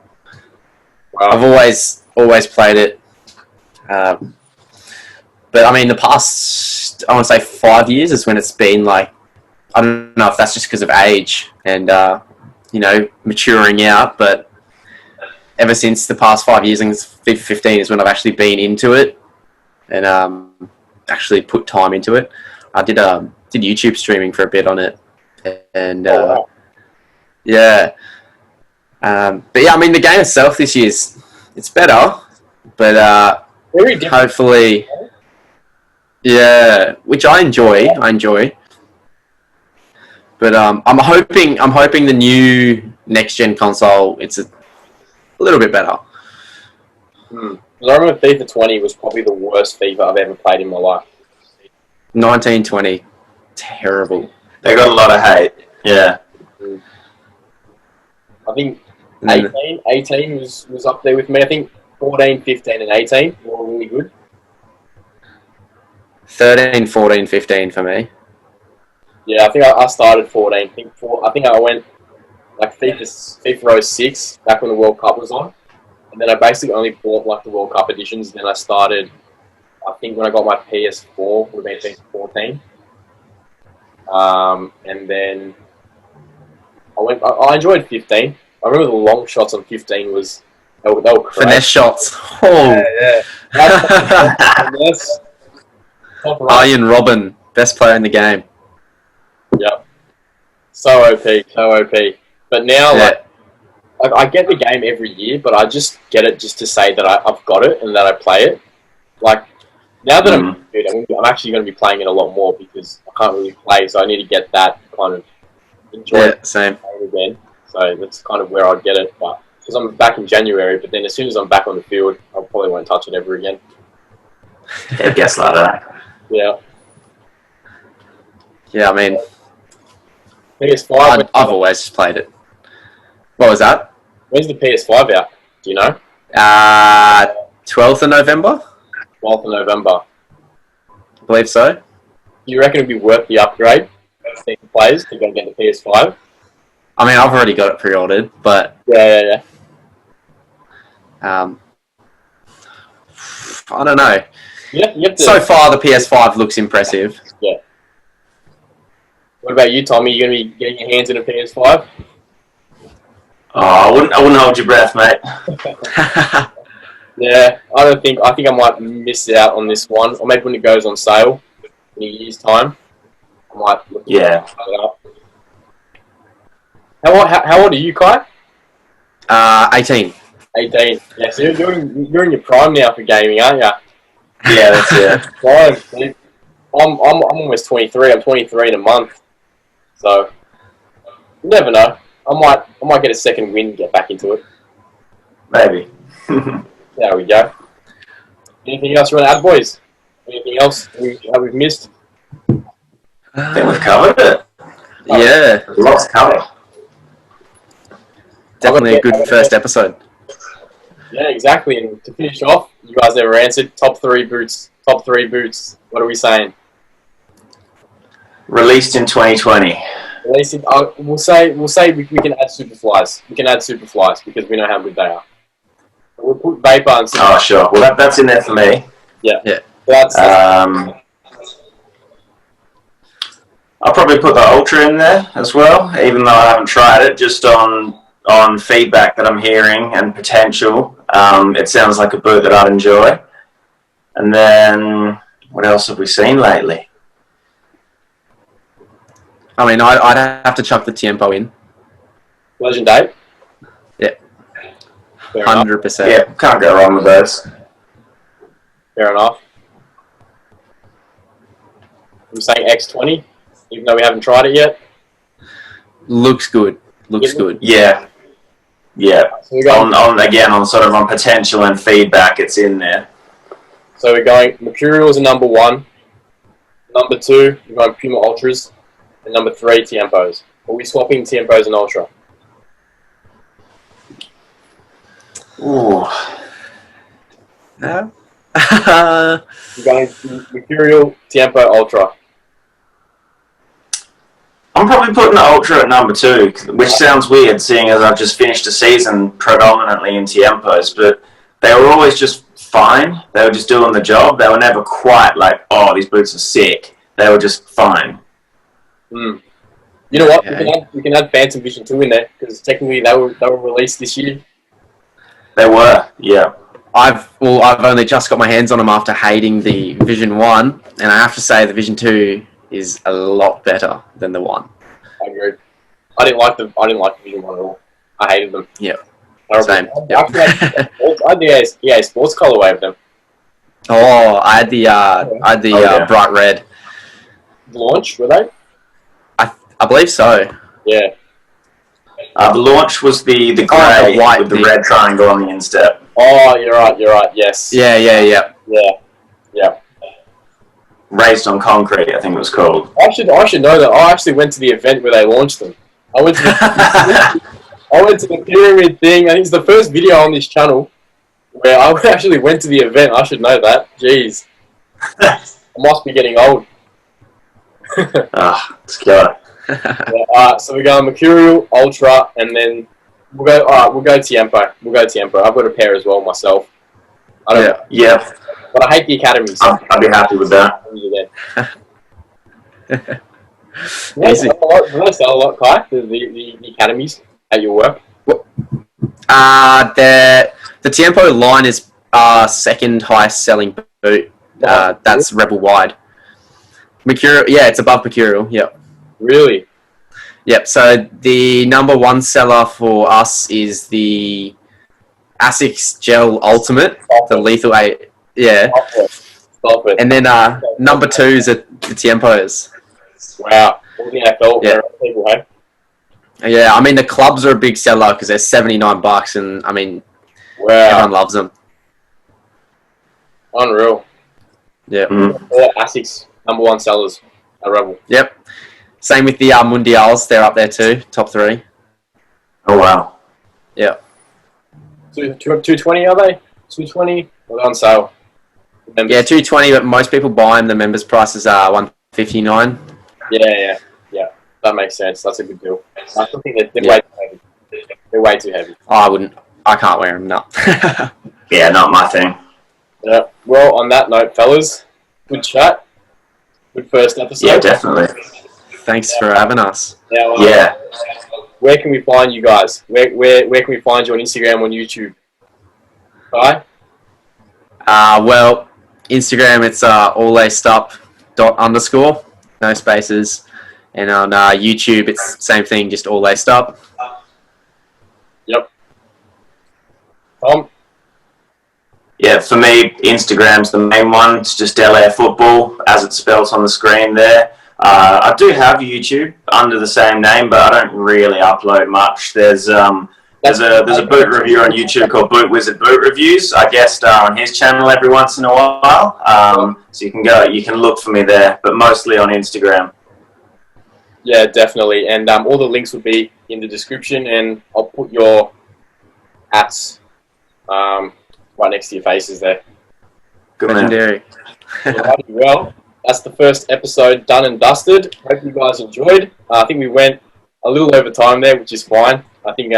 Wow. I've always played it. But I mean, the past, I want to say 5 years is when it's been like, I don't know if that's just because of age and, maturing out, but ever since the past 5 years, I think FIFA 15 is when I've actually been into it and actually put time into it. I did YouTube streaming for a bit on it. And yeah. But yeah, I mean, the game itself this year it's better, but Very different. hopefully, yeah, which I enjoy. But I'm hoping the new next gen console it's a little bit better. I remember FIFA 20 was probably the worst FIFA I've ever played in my life. 1920, terrible. They got a lot of hate. Yeah. I think 18 was up there with me. I think 14, 15 and 18 were all really good. 13, 14, 15 for me. Yeah, I think I started 14. I think I went like FIFA 06 back when the World Cup was on. And then I basically only bought like the World Cup editions. Then I started, I think when I got my PS4, would have been FIFA 14. And then I enjoyed 15. I remember the long shots on 15 they were great. Finesse shots. Oh. Yeah. Finesse. Arjen Robben, best player in the game. Yep. So OP. But now, like, I get the game every year, but I just get it just to say that I've got it and that I play it. Like, now that I'm good, I'm actually going to be playing it a lot more because I can't really play, so I need to get that kind of enjoy it same again. So that's kind of where I'd get it, but because I'm back in January, but then as soon as I'm back on the field, I probably won't touch it ever again. Yeah, guess like that. Yeah. Yeah, I mean, PS5. I've always just played it. What was that? When's the PS5 out? Do you know? 12th of November? 12th of November. I believe so. You reckon it'd be worth the upgrade for players to go get the PS5? I mean, I've already got it pre-ordered, but Yeah. I don't know. Yeah, you have to. So far, the PS5 looks impressive. Yeah. What about you, Tommy? You going to be getting your hands in a PS5? Oh, I wouldn't hold your breath, mate. Yeah, I think I might miss out on this one, or maybe when it goes on sale in a year's time, I might look Yeah. it up. How old are you, Kai? 18. 18. Yeah, so you're in your prime now for gaming, aren't you? Yeah, that's it. Fine. I'm almost 23. I'm 23 in a month, so you never know. I might get a second win and get back into it. Maybe. There we go. Anything else you want to add, boys? Anything else we've missed? I think we've covered it. Yeah, Lots covered. definitely a good first episode. Yeah, exactly. And to finish off, you guys never answered. Top three boots. What are we saying? Released in 2020. At least we'll say we can add Superflies. We can add Superflies because we know how good they are. We'll put Vapor and Oh, sure. Well, that's in there for me. Yeah. Yeah. That's I'll probably put the Ultra in there as well, even though I haven't tried it, just on feedback that I'm hearing and potential. It sounds like a boot that I'd enjoy. And then, what else have we seen lately? I mean, I'd have to chuck the Tiempo in. Legend 8. Yeah. Fair enough. 100%. Yeah, can't go wrong with those. Fair enough. I'm saying X20, even though we haven't tried it yet. Looks good. Looks Yeah. good. Yeah. Yeah. So we're going, on potential and feedback, it's in there. so we're going Mercurials are number 1. Number 2, we're going Puma Ultras. And number 3, Tiempos. Are we swapping Tiempos and Ultra? Ooh. No? We're going Mercurial, Tiempo, Ultra. I'm probably putting the Ultra at number 2, which sounds weird, seeing as I've just finished a season predominantly in Tiempos, but they were always just fine. They were just doing the job. They were never quite like, oh, these boots are sick. They were just fine. Mm. You know what? Okay. We can add Phantom Vision 2 in there, because technically they were released this year. They were, yeah. I've only just got my hands on them after hating the Vision 1, and I have to say the Vision 2 is a lot better than the 1. I agree. I didn't like the Vision 1 at all. I hated them. Yep. Terrible. Same. I had the EA Sports colorway of them. Oh, I had the bright red. Launch, were they? I believe so. Yeah. The launch was the grey the white with the thing. red triangle on the instep. Oh, you're right, yes. Yeah. Yeah. Raised on Concrete, I think it was called. I should know that. I actually went to the event where they launched them. I went to the pyramid thing. I think it's the first video on this channel where I actually went to the event. I should know that. Jeez. I must be getting old. It's killer. Yeah, so we're going Mercurial, Ultra, and then we'll go Tiempo. I've got a pair as well myself. I don't Yeah. but I hate the academies. I'd be happy with that. Easy. Do they sell a lot, Kai? The academies at your work? The Tiempo line is second highest selling boot. That's Rebel Wide. Mercurial, yeah, it's above Mercurial. Yep. Really? Yep. So the number 1 seller for us is the Asics Gel Ultimate, the Lethal 8. Yeah. Stop it. And then number 2 is the Tiempos. Wow. All the NFL people, hey? Yeah, I mean the clubs are a big seller because they're $79, and I mean everyone loves them. Unreal. Yeah. All Asics number 1 sellers at Rebel. Yep. Same with the Mundials, they're up there too, top 3. Oh, wow. Yeah. 220 are they? 220? Well, they're on sale. Yeah, 220, but most people buy them. The members' prices are $159. Yeah. That makes sense. That's a good deal. I still think they're Yeah. way too heavy. They're way too heavy. Oh, I can't wear them, no. Yeah, not my thing. Yeah. Well, on that note, fellas, good chat. Good first episode. Yeah, definitely. Thanks for having us. Now, Yeah. where can we find you guys? Where can we find you on Instagram, on YouTube? Hi. Well, Instagram, it's alllacedUp._, no spaces. And on YouTube, it's same thing, just all laced up. Yep. Tom? Yeah, for me, Instagram's the main one. It's just Delair Football, as it spells on the screen there. I do have YouTube under the same name, but I don't really upload much. There's a boot reviewer on YouTube called Boot Wizard Boot Reviews. I guest star on his channel every once in a while, so you can look for me there, but mostly on Instagram. Yeah, definitely. And all the links will be in the description, and I'll put your ats right next to your faces there. Good man. Legendary. Alrighty, well, that's the first episode done and dusted. Hope you guys enjoyed. I think we went a little over time there, which is fine. I think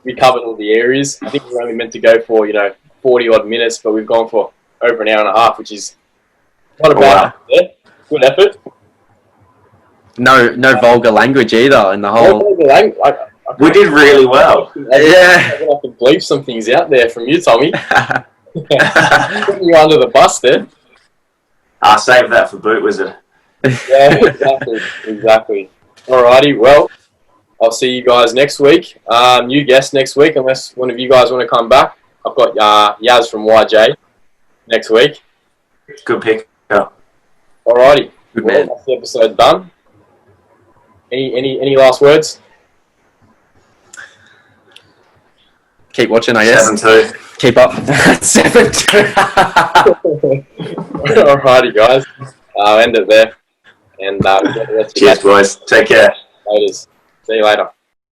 we covered all the areas. I think we were only meant to go for 40-odd minutes, but we've gone for over an hour and a half, which is not a bad effort. Good effort. No vulgar language either in the whole... We did really well. Yeah. I can bleep some things out there from you, Tommy. Putting you under the bus there. I'll save that for Boot Wizard. Yeah, exactly. Alrighty, well, I'll see you guys next week. New guest next week, unless one of you guys want to come back. I've got Yaz from YJ next week. Good pick. Yeah. Alrighty. Good Well, man. that's the episode done. Any last words? Keep watching, I guess. 7-2. Keep up. 7-2. Alrighty, guys. I'll end it there. And we'll get the rest of Cheers, boys. Take care. Laters. See you later.